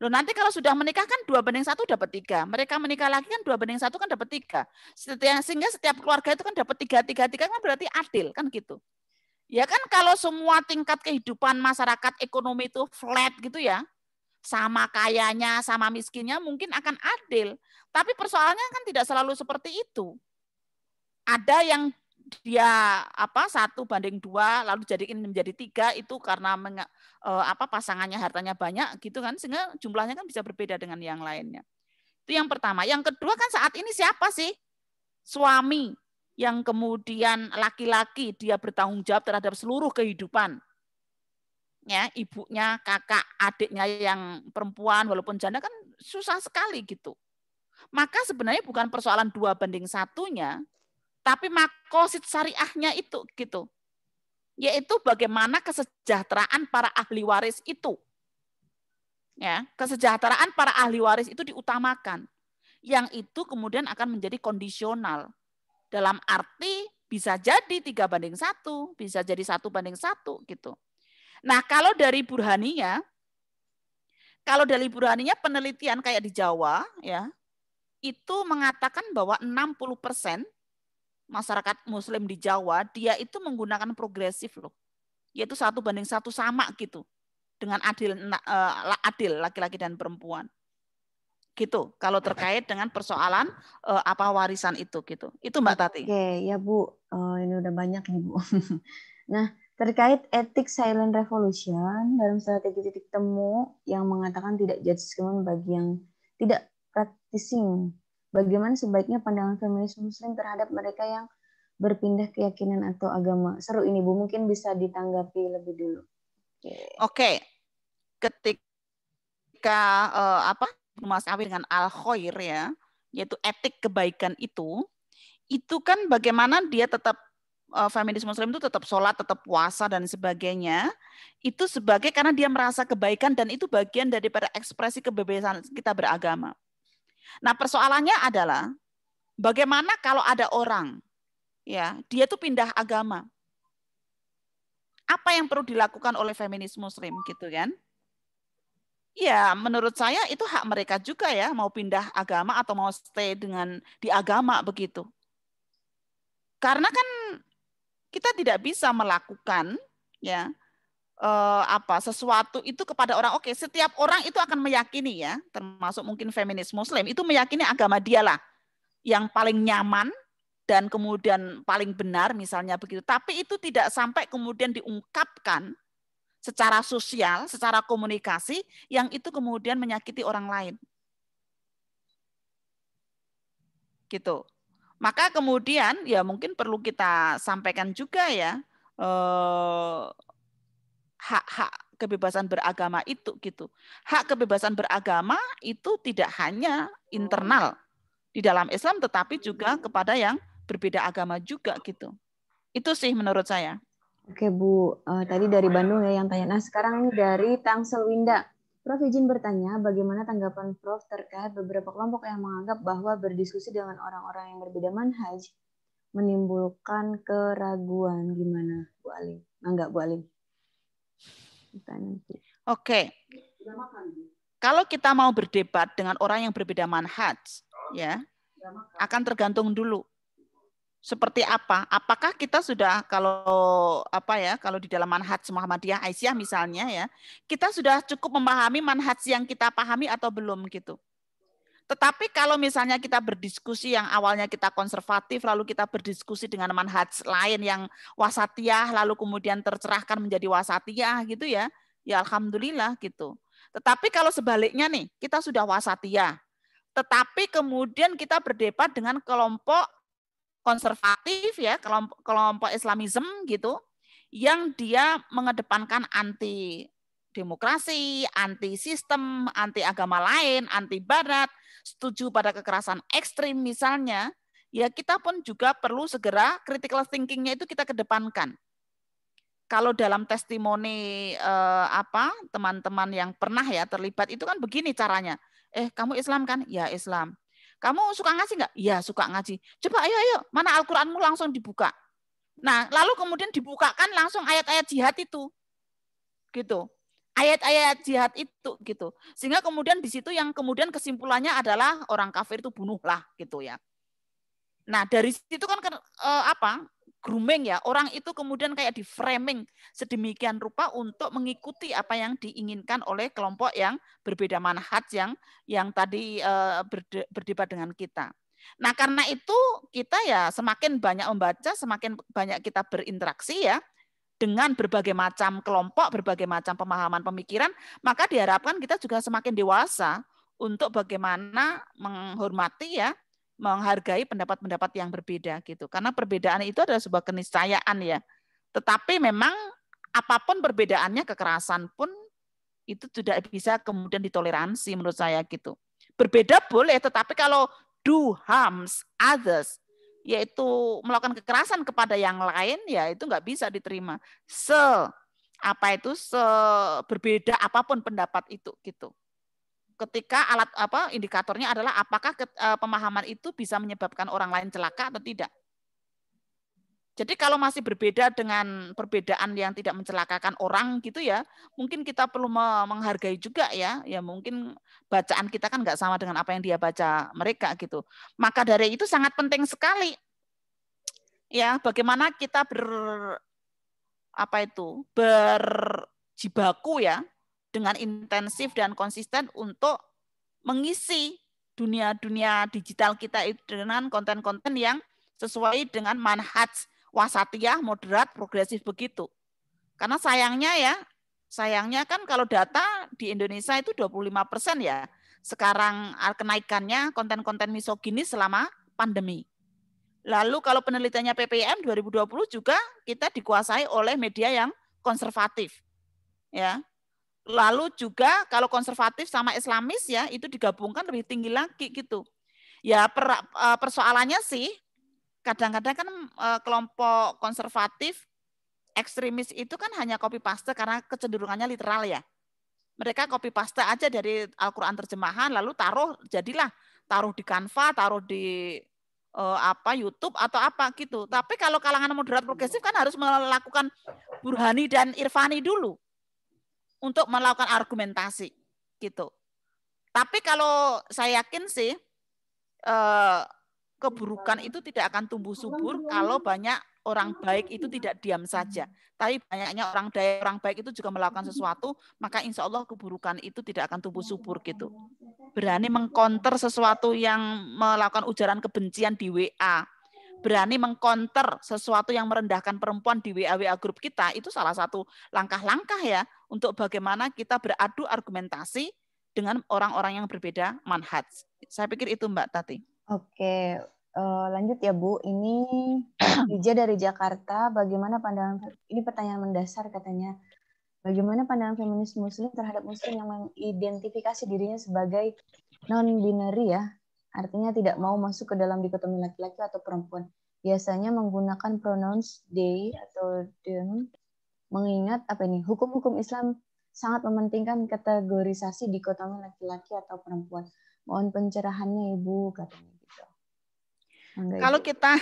Speaker 6: Loh, nanti kalau sudah menikah kan 2:1 dapat 3. Mereka menikah lagi kan 2:1 kan dapat 3. Sehingga setiap keluarga itu kan dapat 3 kan berarti adil kan gitu. Ya kan kalau semua tingkat kehidupan masyarakat ekonomi itu flat gitu ya, sama kayanya, sama miskinnya mungkin akan adil. Tapi persoalannya kan tidak selalu seperti itu. Ada yang dia 1:2 lalu jadiin menjadi 3 itu karena pasangannya hartanya banyak gitu kan, sehingga jumlahnya kan bisa berbeda dengan yang lainnya. Itu yang pertama. Yang kedua kan saat ini siapa sih? Suami yang kemudian laki-laki dia bertanggung jawab terhadap seluruh kehidupan. Ya, ibunya, kakak, adiknya yang perempuan walaupun janda kan susah sekali gitu. Maka sebenarnya bukan persoalan 2:1-nya, tapi makosid syariahnya itu gitu. yaitu bagaimana kesejahteraan para ahli waris itu. Ya, kesejahteraan para ahli waris itu diutamakan. Yang itu kemudian akan menjadi kondisional. Dalam arti bisa jadi 3:1, bisa jadi 1:1 gitu. Nah, kalau dari Burhaniyah penelitian kayak di Jawa ya, itu mengatakan bahwa 60% masyarakat muslim di Jawa dia itu menggunakan progresif loh. Yaitu 1:1 sama gitu. Dengan adil laki-laki dan perempuan. Gitu. Kalau terkait dengan persoalan warisan itu gitu. Itu Mbak Tati.
Speaker 2: Oke, ya Bu. Ini udah banyak nih Bu. Nah, terkait etik silent revolution dalam strategi titik temu yang mengatakan tidak judgment bagi yang tidak practicing. Bagaimana sebaiknya pandangan feminis muslim terhadap mereka yang berpindah keyakinan atau agama? Seru ini Bu, mungkin bisa ditanggapi lebih dulu.
Speaker 6: Oke. Ketika Mas Awi dengan al-khair ya, yaitu etik kebaikan itu kan bagaimana dia tetap feminis muslim itu tetap sholat, tetap puasa dan sebagainya, itu sebagai karena dia merasa kebaikan dan itu bagian daripada ekspresi kebebasan kita beragama. Nah, persoalannya adalah bagaimana kalau ada orang ya, dia tuh pindah agama. Apa yang perlu dilakukan oleh feminis muslim gitu kan? Ya, menurut saya itu hak mereka juga ya, mau pindah agama atau mau stay di agama begitu. Karena kan kita tidak bisa melakukan ya sesuatu itu kepada orang. Oke, setiap orang itu akan meyakini ya, termasuk mungkin feminis muslim itu meyakini agama dialah yang paling nyaman dan kemudian paling benar misalnya begitu. Tapi itu tidak sampai kemudian diungkapkan secara sosial, secara komunikasi yang itu kemudian menyakiti orang lain. Gitu. Maka kemudian ya mungkin perlu kita sampaikan juga ya hak-hak kebebasan beragama itu gitu. Hak kebebasan beragama itu tidak hanya internal di dalam Islam tetapi juga kepada yang berbeda agama juga gitu. Itu sih menurut saya.
Speaker 2: Oke Bu, tadi dari Bandung ya yang tanya. Nah sekarang ini dari Tangsel Winda. Prof izin bertanya bagaimana tanggapan Prof terkait beberapa kelompok yang menganggap bahwa berdiskusi dengan orang-orang yang berbeda manhaj menimbulkan keraguan. Gimana Bu Alim? Enggak Bu Alim.
Speaker 6: Oke. Kalau kita mau berdebat dengan orang yang berbeda manhaj, ya akan tergantung dulu. Seperti apa? Apakah kita sudah kalau di dalam manhaj Muhammadiyah Aisyah misalnya ya, kita sudah cukup memahami manhaj yang kita pahami atau belum gitu. Tetapi kalau misalnya kita berdiskusi yang awalnya kita konservatif lalu kita berdiskusi dengan manhaj lain yang wasatiyah lalu kemudian tercerahkan menjadi wasatiyah gitu ya, ya alhamdulillah gitu. Tetapi kalau sebaliknya nih, kita sudah wasatiyah, tetapi kemudian kita berdebat dengan kelompok konservatif ya, kelompok Islamism gitu, yang dia mengedepankan anti demokrasi, anti sistem, anti agama lain, anti barat, setuju pada kekerasan ekstrim misalnya, ya kita pun juga perlu segera critical thinking-nya itu kita kedepankan. Kalau dalam testimoni teman-teman yang pernah ya terlibat itu kan begini caranya. Kamu Islam kan? Ya Islam. Kamu suka ngaji nggak? Ya suka ngaji. Coba ayo, mana Al-Quranmu langsung dibuka. Nah, lalu kemudian dibukakan langsung ayat-ayat jihad itu. Gitu. Ayat-ayat jihad itu gitu. Sehingga kemudian di situ yang kemudian kesimpulannya adalah orang kafir itu bunuhlah gitu ya. Nah, dari situ kan grooming ya, orang itu kemudian kayak di framing sedemikian rupa untuk mengikuti apa yang diinginkan oleh kelompok yang berbeda manhaj yang tadi berdebat dengan kita. Nah, karena itu kita ya semakin banyak membaca, semakin banyak kita berinteraksi ya dengan berbagai macam kelompok, berbagai macam pemahaman pemikiran, maka diharapkan kita juga semakin dewasa untuk bagaimana menghormati ya, menghargai pendapat-pendapat yang berbeda gitu. Karena perbedaan itu adalah sebuah keniscayaan ya. Tetapi memang apapun perbedaannya, kekerasan pun itu tidak bisa kemudian ditoleransi menurut saya gitu. Berbeda boleh, tetapi kalau do harms others, yaitu melakukan kekerasan kepada yang lain, ya itu nggak bisa diterima. Berbeda apapun pendapat itu gitu. Ketika indikatornya adalah apakah pemahaman itu bisa menyebabkan orang lain celaka atau tidak. Jadi kalau masih berbeda dengan perbedaan yang tidak mencelakakan orang gitu ya, mungkin kita perlu menghargai juga ya. Ya mungkin bacaan kita kan nggak sama dengan apa yang dia baca mereka gitu. Maka dari itu sangat penting sekali ya bagaimana kita berjibaku ya dengan intensif dan konsisten untuk mengisi dunia digital kita itu dengan konten-konten yang sesuai dengan manhaj wasatiyah, moderat, progresif begitu. Karena sayangnya kan kalau data di Indonesia itu 25% ya. Sekarang kenaikannya konten-konten misoginis selama pandemi. Lalu kalau penelitiannya PPM 2020 juga kita dikuasai oleh media yang konservatif. Ya. Lalu juga kalau konservatif sama Islamis ya itu digabungkan lebih tinggi lagi gitu. Ya persoalannya sih kadang-kadang kan kelompok konservatif ekstremis itu kan hanya copy paste karena kecenderungannya literal ya. Mereka copy paste aja dari Al-Qur'an terjemahan lalu taruh di Canva, taruh di YouTube atau apa gitu. Tapi kalau kalangan moderat progresif kan harus melakukan burhani dan irfani dulu untuk melakukan argumentasi gitu. Tapi kalau saya yakin sih keburukan itu tidak akan tumbuh subur kalau banyak orang baik itu tidak diam saja. Tapi banyaknya orang baik itu juga melakukan sesuatu, maka insya Allah keburukan itu tidak akan tumbuh subur gitu. Berani mengkonter sesuatu yang melakukan ujaran kebencian di WA, berani mengkonter sesuatu yang merendahkan perempuan di WA grup kita, itu salah satu langkah-langkah ya untuk bagaimana kita beradu argumentasi dengan orang-orang yang berbeda manhaj. Saya pikir itu Mbak Tati.
Speaker 2: Oke, lanjut ya Bu. Ini Ija dari Jakarta. Bagaimana pandangan, ini pertanyaan mendasar katanya. Bagaimana pandangan feminis muslim terhadap muslim yang mengidentifikasi dirinya sebagai non-binary ya? Artinya tidak mau masuk ke dalam dikotomi laki-laki atau perempuan. Biasanya menggunakan pronouns they atau them. Mengingat hukum-hukum Islam sangat mementingkan kategorisasi dikotomi laki-laki atau perempuan. Mohon pencerahannya Ibu katanya gitu.
Speaker 6: Kalau kita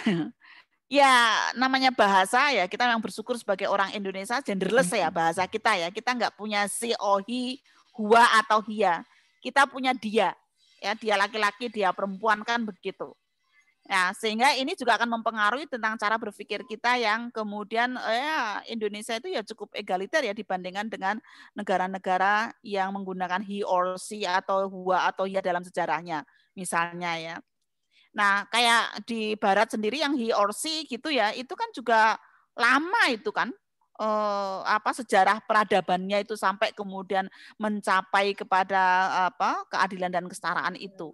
Speaker 6: ya namanya bahasa ya kita memang bersyukur sebagai orang Indonesia genderless ya bahasa kita ya. Kita nggak punya si, oh, hi, hua atau hia. Kita punya dia. Ya, dia laki-laki, dia perempuan kan begitu. Ya, sehingga ini juga akan mempengaruhi tentang cara berpikir kita yang kemudian Indonesia itu ya cukup egaliter ya dibandingkan dengan negara-negara yang menggunakan he or she atau hua atau ya dalam sejarahnya misalnya ya. Nah, kayak di barat sendiri yang he or she gitu ya, itu kan juga lama itu kan. Sejarah peradabannya itu sampai kemudian mencapai kepada keadilan dan kesetaraan itu.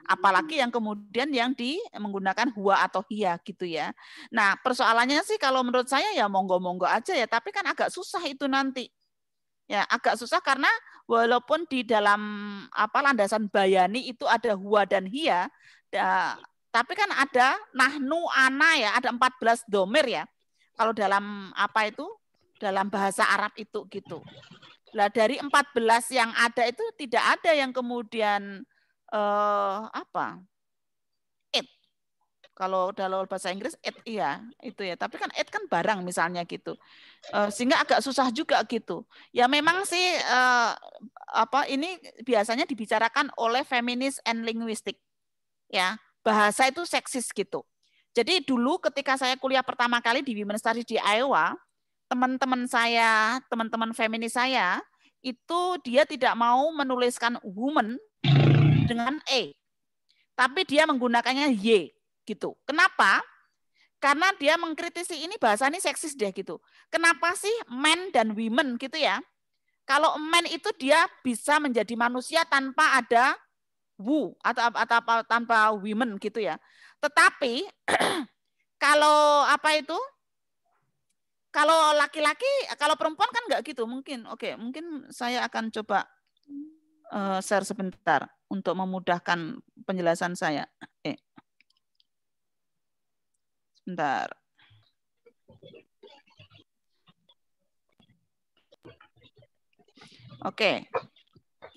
Speaker 6: Apalagi yang kemudian yang menggunakan hua atau hia gitu ya. Nah, persoalannya sih kalau menurut saya ya monggo-monggo aja ya, tapi kan agak susah itu nanti. Ya, agak susah karena walaupun di dalam landasan bayani itu ada hua dan hia, tapi kan ada nahnu, ana ya, ada 14 domir ya. Kalau dalam dalam bahasa Arab itu gitu. Lah dari 14 yang ada itu tidak ada yang kemudian it. Kalau dalam bahasa Inggris it iya itu ya. Tapi kan it kan barang misalnya gitu. Sehingga agak susah juga gitu. Ya memang sih ini biasanya dibicarakan oleh feminis and linguistic. Ya, bahasa itu seksis gitu. Jadi dulu ketika saya kuliah pertama kali di Women's Studies di Iowa, teman-teman feminis saya, itu dia tidak mau menuliskan woman dengan E. Tapi dia menggunakannya Y gitu. Kenapa? Karena dia mengkritisi ini bahasa ini seksis deh gitu. Kenapa sih men dan women gitu ya? Kalau men itu dia bisa menjadi manusia tanpa ada wu atau tanpa women gitu ya. Tetapi kalau kalau laki-laki, kalau perempuan kan nggak gitu mungkin. Oke, mungkin saya akan coba share sebentar untuk memudahkan penjelasan saya. Bentar. Oke.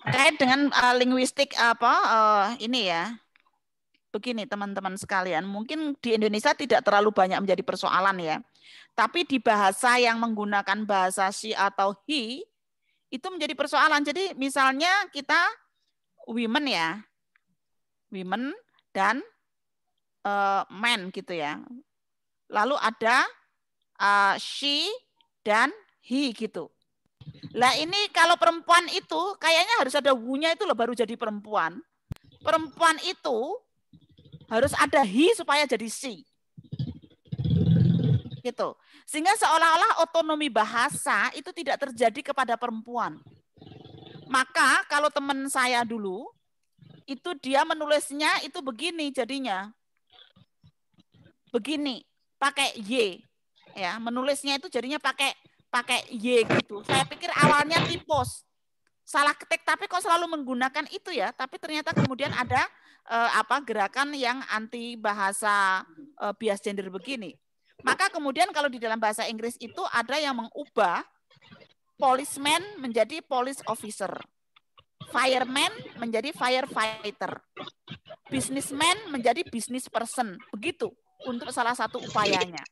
Speaker 6: Terkait dengan linguistik ini ya. Begini teman-teman sekalian, mungkin di Indonesia tidak terlalu banyak menjadi persoalan ya. Tapi di bahasa yang menggunakan bahasa she atau he, itu menjadi persoalan. Jadi misalnya kita women ya, women dan men gitu ya. Lalu ada she dan he gitu. Lah ini kalau perempuan itu kayaknya harus ada wu-nya itu loh baru jadi perempuan. Perempuan itu harus ada he supaya jadi she. Gitu. Sehingga seolah-olah otonomi bahasa itu tidak terjadi kepada perempuan. Maka kalau teman saya dulu itu dia menulisnya itu begini jadinya. Begini, pakai y. Ya, menulisnya itu jadinya pakai y gitu. Saya pikir awalnya tipos. Salah ketik tapi kok selalu menggunakan itu ya, tapi ternyata kemudian ada gerakan yang anti bahasa bias gender begini. Maka kemudian kalau di dalam bahasa Inggris itu ada yang mengubah policeman menjadi police officer, fireman menjadi firefighter, businessman menjadi business person, begitu untuk salah satu upayanya.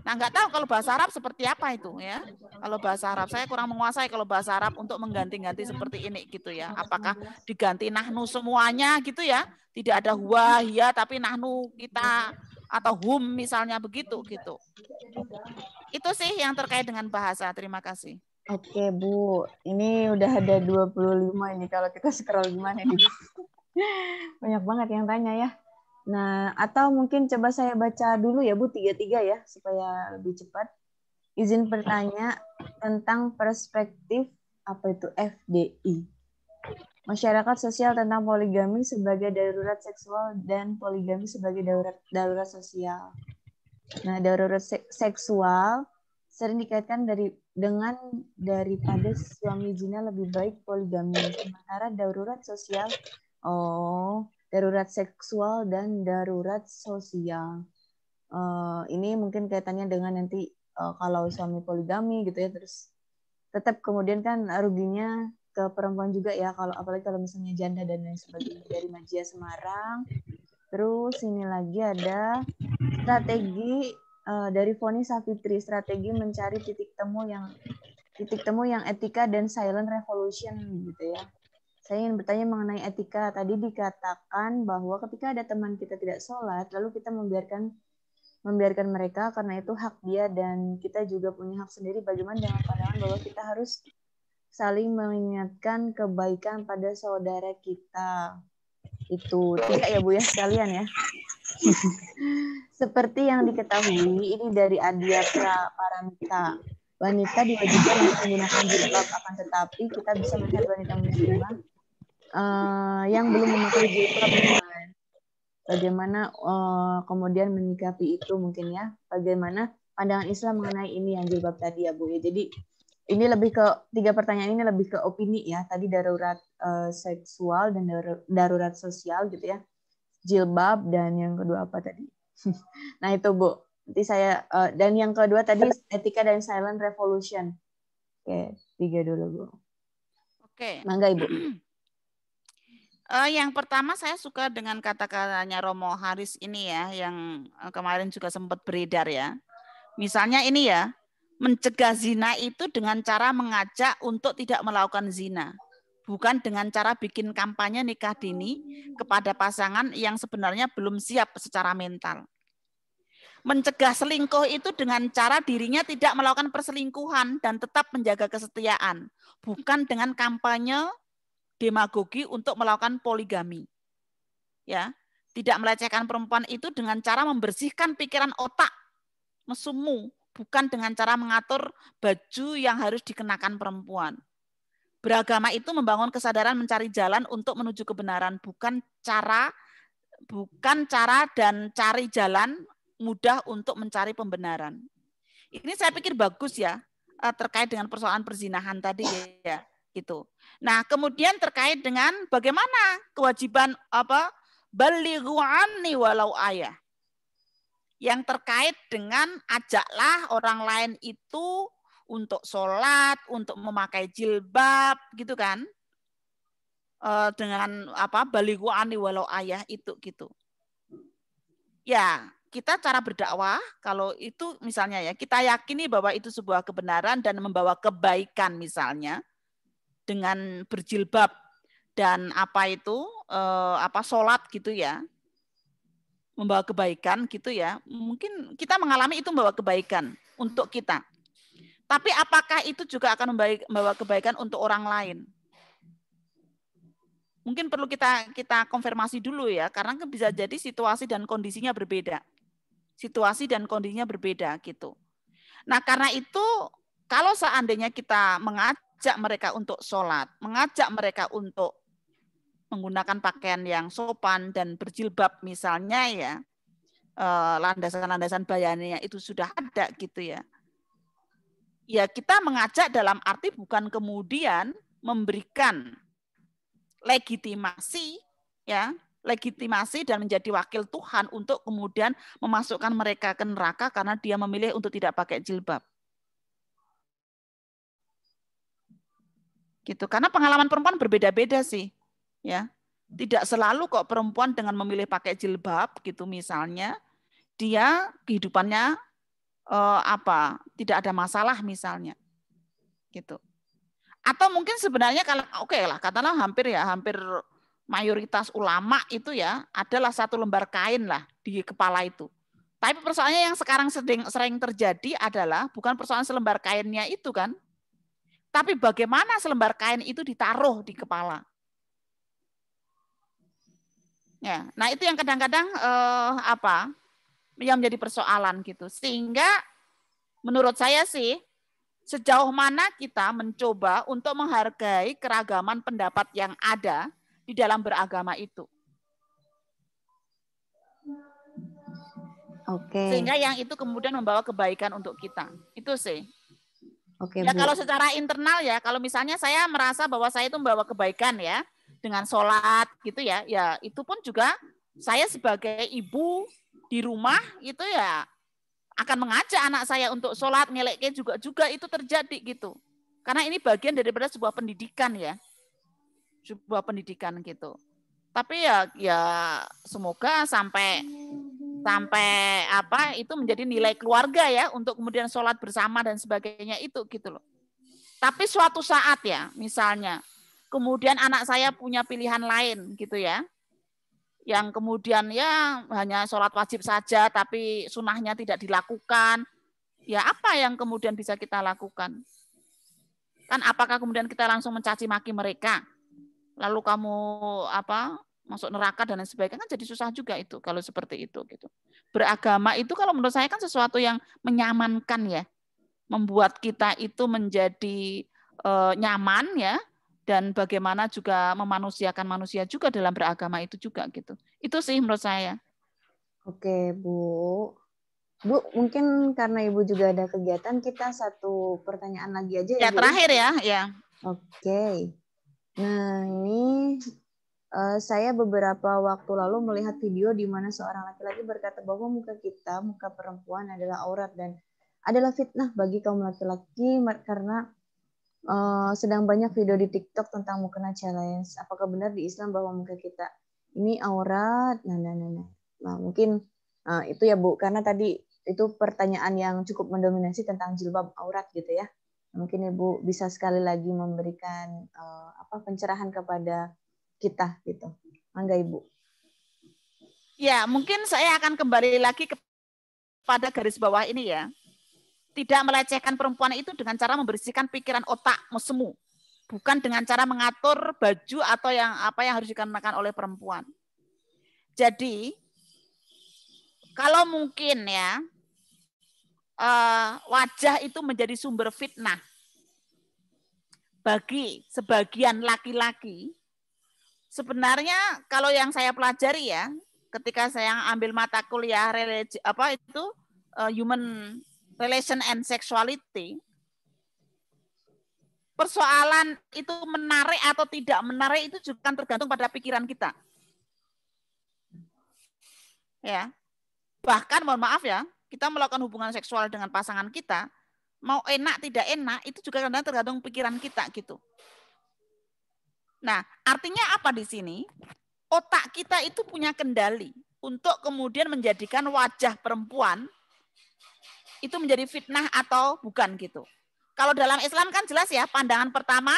Speaker 6: Nah, nggak tahu kalau bahasa Arab seperti apa itu ya. Kalau bahasa Arab saya kurang menguasai kalau bahasa Arab untuk mengganti-ganti seperti ini gitu ya. Apakah diganti nahnu semuanya gitu ya? Tidak ada huwa, hiya tapi nahnu kita atau hum misalnya begitu gitu. Itu sih yang terkait dengan bahasa. Terima kasih.
Speaker 2: Oke, Bu. Ini udah ada 25 ini kalau kita scroll gimana nih, Bu? Banyak banget yang tanya ya. Nah, atau mungkin coba saya baca dulu ya, Bu, 3-3 ya, supaya lebih cepat. Izin bertanya tentang perspektif, apa itu, FDI. Masyarakat sosial tentang poligami sebagai darurat seksual dan poligami sebagai darurat sosial. Nah, darurat seksual sering dikaitkan daripada suami zina lebih baik poligami. Sementara darurat sosial, darurat seksual dan darurat sosial. Ini mungkin kaitannya dengan nanti kalau suami poligami gitu ya, terus tetap kemudian kan ruginya ke perempuan juga ya, kalau apalagi kalau misalnya janda dan lain sebagainya. Dari Majia Semarang. Terus ini lagi ada strategi dari Foni Safitri, strategi mencari titik temu yang etika dan silent revolution gitu ya. Saya ingin bertanya mengenai etika. Tadi dikatakan bahwa ketika ada teman kita tidak sholat, lalu kita membiarkan mereka karena itu hak dia dan kita juga punya hak sendiri. Bagaimana dengan pandangan bahwa kita harus saling mengingatkan kebaikan pada saudara kita. Itu 3 ya Bu ya sekalian ya. Seperti yang diketahui, ini dari Adia Paramita. Wanita diwajibkan untuk menggunakan jilbab, akan tetapi kita bisa melihat wanita muslimah yang belum memakai jilbab. Bagaimana kemudian menyikapi itu mungkin ya? Bagaimana pandangan Islam mengenai ini yang jilbab tadi ya Bu ya? Jadi ini lebih ke 3 pertanyaan ini lebih ke opini ya. Tadi darurat seksual dan darurat sosial gitu ya. Jilbab dan yang kedua apa tadi? Nah itu Bu. Nanti saya dan yang kedua tadi etika dan silent revolution. Oke, 3 dulu Bu.
Speaker 6: Oke.
Speaker 2: Mangga Ibu.
Speaker 6: Yang pertama saya suka dengan kata-katanya Romo Haris ini ya, yang kemarin juga sempat beredar ya. Misalnya ini ya, mencegah zina itu dengan cara mengajak untuk tidak melakukan zina. Bukan dengan cara bikin kampanye nikah dini kepada pasangan yang sebenarnya belum siap secara mental. Mencegah selingkuh itu dengan cara dirinya tidak melakukan perselingkuhan dan tetap menjaga kesetiaan. Bukan dengan kampanye demagogi untuk melakukan poligami. Ya, tidak melecehkan perempuan itu dengan cara membersihkan pikiran otak mesummu, bukan dengan cara mengatur baju yang harus dikenakan perempuan. Beragama itu membangun kesadaran mencari jalan untuk menuju kebenaran, bukan cara dan cari jalan mudah untuk mencari pembenaran. Ini saya pikir bagus ya, terkait dengan persoalan perzinahan tadi ya, gitu. Nah, kemudian terkait dengan bagaimana kewajiban balighu anni walau ayah. yang terkait dengan ajaklah orang lain itu untuk sholat, untuk memakai jilbab, gitu kan? Dengan apa balighu ani walau ayah itu gitu. Ya, kita cara berdakwah kalau itu misalnya ya kita yakini bahwa itu sebuah kebenaran dan membawa kebaikan misalnya dengan berjilbab dan apa itu apa sholat gitu ya. Membawa kebaikan gitu ya, mungkin kita mengalami itu membawa kebaikan untuk kita. Tapi apakah itu juga akan membawa kebaikan untuk orang lain? Mungkin perlu kita konfirmasi dulu ya, karena bisa jadi situasi dan kondisinya berbeda. Situasi dan kondisinya berbeda gitu. Nah karena itu kalau seandainya kita mengajak mereka untuk sholat, mengajak mereka untuk menggunakan pakaian yang sopan dan berjilbab misalnya ya, landasan-landasan bayannya itu sudah ada gitu ya. Ya kita mengajak dalam arti bukan kemudian memberikan legitimasi ya, legitimasi dan menjadi wakil Tuhan untuk kemudian memasukkan mereka ke neraka karena dia memilih untuk tidak pakai jilbab. Gitu. Karena pengalaman perempuan berbeda-beda sih. Ya. Tidak selalu kok perempuan dengan memilih pakai jilbab gitu misalnya, dia kehidupannya tidak ada masalah misalnya. Gitu. Atau mungkin sebenarnya kalau oke lah katakanlah hampir mayoritas ulama itu ya adalah satu lembar kain lah di kepala itu. Tapi persoalannya yang sekarang sering terjadi adalah bukan persoalan selembar kainnya itu kan, tapi bagaimana selembar kain itu ditaruh di kepala. Ya, nah itu yang kadang-kadang yang menjadi persoalan gitu. Sehingga menurut saya sih sejauh mana kita mencoba untuk menghargai keragaman pendapat yang ada di dalam beragama itu.
Speaker 2: Oke.
Speaker 6: Sehingga yang itu kemudian membawa kebaikan untuk kita. Itu sih.
Speaker 2: Oke,
Speaker 6: ya
Speaker 2: Bu.
Speaker 6: Kalau secara internal ya, kalau misalnya saya merasa bahwa saya itu membawa kebaikan ya, dengan sholat gitu ya, ya itu pun juga saya sebagai ibu di rumah itu ya akan mengajak anak saya untuk sholat, ngeleknya juga itu terjadi gitu. Karena ini bagian daripada sebuah pendidikan ya, sebuah pendidikan gitu. Tapi ya semoga sampai apa itu menjadi nilai keluarga ya untuk kemudian sholat bersama dan sebagainya itu gitu loh. Tapi suatu saat ya, misalnya, kemudian anak saya punya pilihan lain gitu ya, yang kemudian ya hanya sholat wajib saja, tapi sunnahnya tidak dilakukan, ya apa yang kemudian bisa kita lakukan? Kan apakah kemudian kita langsung mencaci maki mereka, lalu kamu masuk neraka dan lain sebagainya, kan jadi susah juga itu kalau seperti itu gitu. Beragama itu kalau menurut saya kan sesuatu yang menyamankan ya, membuat kita itu menjadi nyaman ya, dan bagaimana juga memanusiakan manusia juga dalam beragama itu juga gitu. Itu sih menurut saya.
Speaker 2: Oke, Bu. Bu, mungkin karena Ibu juga ada kegiatan, kita satu pertanyaan lagi aja ya,
Speaker 6: Ya,
Speaker 2: Bu.
Speaker 6: terakhir ya.
Speaker 2: Oke. Nah, ini saya beberapa waktu lalu melihat video di mana seorang laki-laki berkata bahwa muka kita, muka perempuan adalah aurat dan adalah fitnah bagi kaum laki-laki karena sedang banyak video di TikTok tentang mukena challenge. Apakah benar di Islam bahwa muka kita ini aurat? Nah, mungkin itu ya Bu, karena tadi itu pertanyaan yang cukup mendominasi tentang jilbab aurat gitu ya. Mungkin Ibu bisa sekali lagi memberikan pencerahan kepada kita gitu. Mangga Ibu.
Speaker 6: Ya, mungkin saya akan kembali lagi kepada garis bawah ini ya. Tidak melecehkan perempuan itu dengan cara membersihkan pikiran otakmu semu. Bukan dengan cara mengatur baju atau yang harus dikenakan oleh perempuan. Jadi, kalau mungkin ya, wajah itu menjadi sumber fitnah bagi sebagian laki-laki. Sebenarnya kalau yang saya pelajari ya, ketika saya ambil mata kuliah human relation and sexuality, persoalan itu menarik atau tidak menarik itu juga tergantung pada pikiran kita. Ya. Bahkan mohon maaf ya, kita melakukan hubungan seksual dengan pasangan kita, mau enak tidak enak itu juga kadang tergantung pikiran kita gitu. Nah, artinya apa di sini? Otak kita itu punya kendali untuk kemudian menjadikan wajah perempuan itu menjadi fitnah atau bukan gitu. Kalau dalam Islam kan jelas ya, pandangan pertama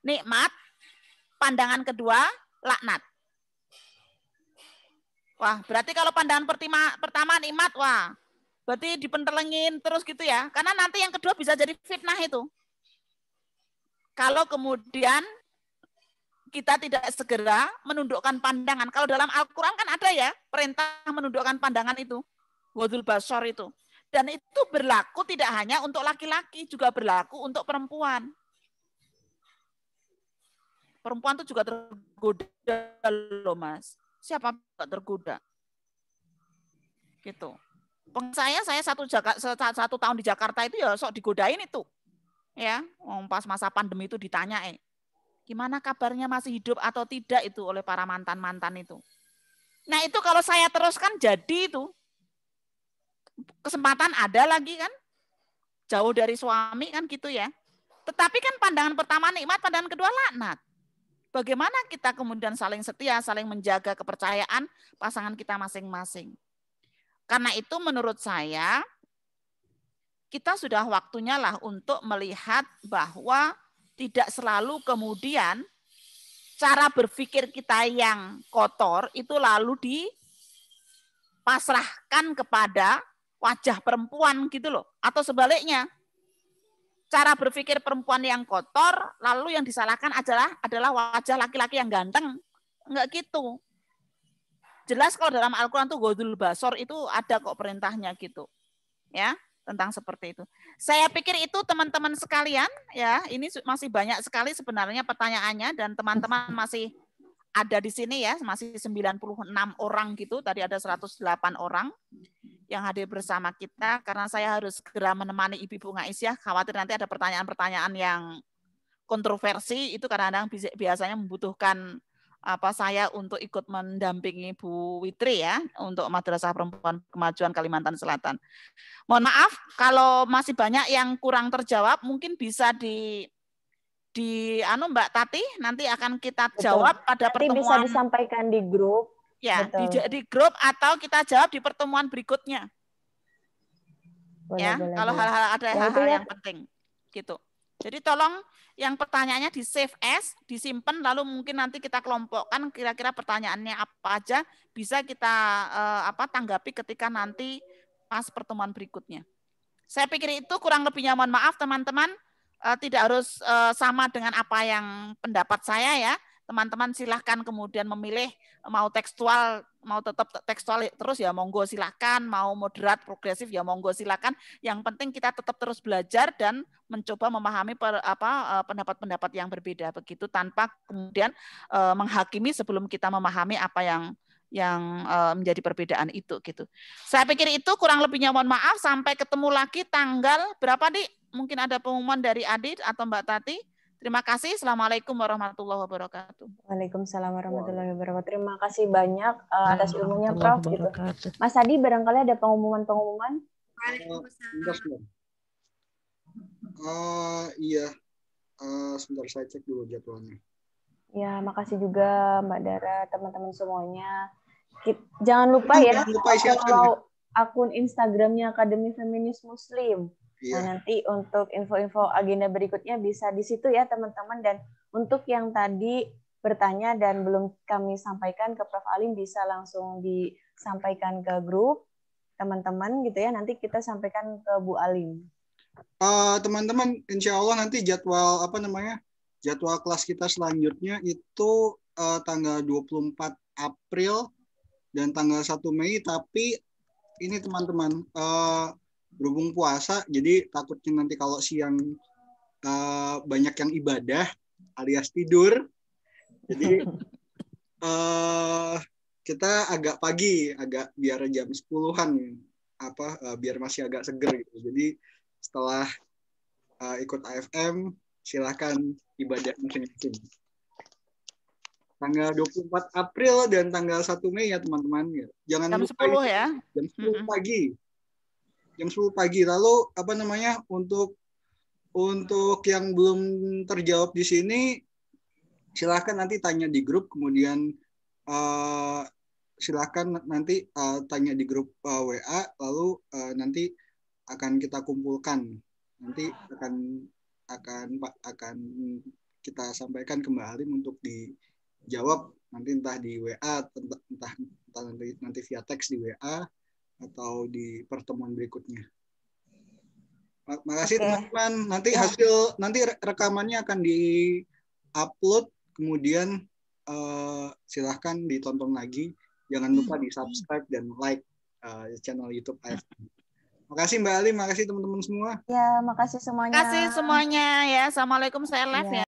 Speaker 6: nikmat, pandangan kedua laknat. Wah, berarti kalau pandangan pertama nikmat, wah, berarti dipentelengin terus gitu ya. Karena nanti yang kedua bisa jadi fitnah itu. Kalau kemudian kita tidak segera menundukkan pandangan. Kalau dalam Al-Quran kan ada ya, perintah menundukkan pandangan itu. Ghadul basar itu. Dan itu berlaku tidak hanya untuk laki-laki, juga berlaku untuk perempuan. Perempuan itu juga tergoda loh Mas. Siapa nggak tergoda? Gitu. Saya satu tahun di Jakarta itu ya sok digodain itu. Ya, pas masa pandemi itu ditanya, gimana kabarnya masih hidup atau tidak itu oleh para mantan-mantan itu. Nah itu kalau saya teruskan jadi itu. Kesempatan ada lagi kan. Jauh dari suami kan gitu ya. Tetapi kan pandangan pertama nikmat, pandangan kedua laknat. Bagaimana kita kemudian saling setia, saling menjaga kepercayaan pasangan kita masing-masing. Karena itu menurut saya, kita sudah waktunya lah untuk melihat bahwa tidak selalu kemudian cara berpikir kita yang kotor itu lalu dipasrahkan kepada wajah perempuan gitu loh. Atau sebaliknya, cara berpikir perempuan yang kotor, lalu yang disalahkan adalah wajah laki-laki yang ganteng. Enggak gitu. Jelas kalau dalam Al-Quran tuh ghadul basar itu ada kok perintahnya gitu. Ya, tentang seperti itu. Saya pikir itu teman-teman sekalian, ya, ini masih banyak sekali sebenarnya pertanyaannya dan teman-teman masih ada di sini ya, masih 96 orang gitu, tadi ada 108 orang yang hadir bersama kita, karena saya harus segera menemani Ibu Ngaisyah, khawatir nanti ada pertanyaan-pertanyaan yang kontroversi, itu kadang-kadang biasanya membutuhkan saya untuk ikut mendampingi Bu Witri ya, untuk Madrasah Perempuan Kemajuan Kalimantan Selatan. Mohon maaf, kalau masih banyak yang kurang terjawab, mungkin bisa di Mbak Tati, nanti akan kita jawab pada
Speaker 2: nanti
Speaker 6: pertemuan.
Speaker 2: Bisa disampaikan di grup.
Speaker 6: Ya, di grup atau kita jawab di pertemuan berikutnya. Boleh, kalau hal-hal ada hal-hal yang penting gitu. Jadi tolong yang pertanyaannya di save as, disimpan, lalu mungkin nanti kita kelompokkan kira-kira pertanyaannya apa aja bisa kita tanggapi ketika nanti pas pertemuan berikutnya. Saya pikir itu kurang lebihnya mohon maaf teman-teman, tidak harus sama dengan apa yang pendapat saya ya. Teman-teman silahkan kemudian memilih mau tekstual, mau tetap tekstual terus ya monggo silahkan, mau moderat, progresif ya monggo silahkan. Yang penting kita tetap terus belajar dan mencoba memahami pendapat-pendapat yang berbeda begitu tanpa kemudian menghakimi sebelum kita memahami apa yang menjadi perbedaan itu gitu. Saya pikir itu kurang lebihnya mohon maaf, sampai ketemu lagi tanggal berapa Dik? Mungkin ada pengumuman dari Adit atau Mbak Tati. Terima kasih. Assalamualaikum warahmatullahi wabarakatuh.
Speaker 2: Waalaikumsalam warahmatullahi wabarakatuh. Terima kasih banyak atas ilmunya Prof. Gitu. Mas Adi barangkali ada pengumuman-pengumuman?
Speaker 1: Iya. Sebentar saya cek dulu jadwalnya.
Speaker 2: Ya, makasih juga Mbak Dara, teman-teman semuanya. Jangan lupa ya, follow akun Instagramnya Akademi Feminis Muslim. Iya. Nah, nanti untuk info-info agenda berikutnya bisa di situ ya teman-teman. Dan untuk yang tadi bertanya dan belum kami sampaikan ke Prof. Alim, bisa langsung disampaikan ke grup teman-teman gitu ya. Nanti kita sampaikan ke Bu Alim.
Speaker 1: Teman-teman, insya Allah nanti jadwal jadwal kelas kita selanjutnya itu tanggal 24 April dan tanggal 1 Mei. Tapi ini teman-teman, berhubung puasa, jadi takutnya nanti kalau siang banyak yang ibadah alias tidur, jadi kita agak pagi, biar jam 10-an biar masih agak seger gitu. Jadi setelah ikut AFM silakan ibadah masing-masing. Tanggal 24 April dan tanggal 1 Mei ya teman-teman. Jangan
Speaker 6: Jam
Speaker 1: lupa
Speaker 6: 10 ya.
Speaker 1: Jam 10 pagi. Jam 10 pagi. Lalu apa namanya untuk yang belum terjawab di sini silahkan nanti tanya di grup, kemudian silahkan nanti tanya di grup WA, lalu nanti akan kita kumpulkan, nanti akan kita sampaikan ke Mbak Halim untuk dijawab nanti entah di WA, entah nanti via teks di WA atau di pertemuan berikutnya. Makasih teman-teman. Nanti rekamannya akan di-upload, kemudian silahkan ditonton lagi. Jangan lupa di-subscribe dan like channel YouTube AFM. Makasih Mbak Ali, makasih teman-teman semua.
Speaker 2: Ya, makasih semuanya.
Speaker 6: Makasih semuanya ya. Assalamualaikum, saya live ya.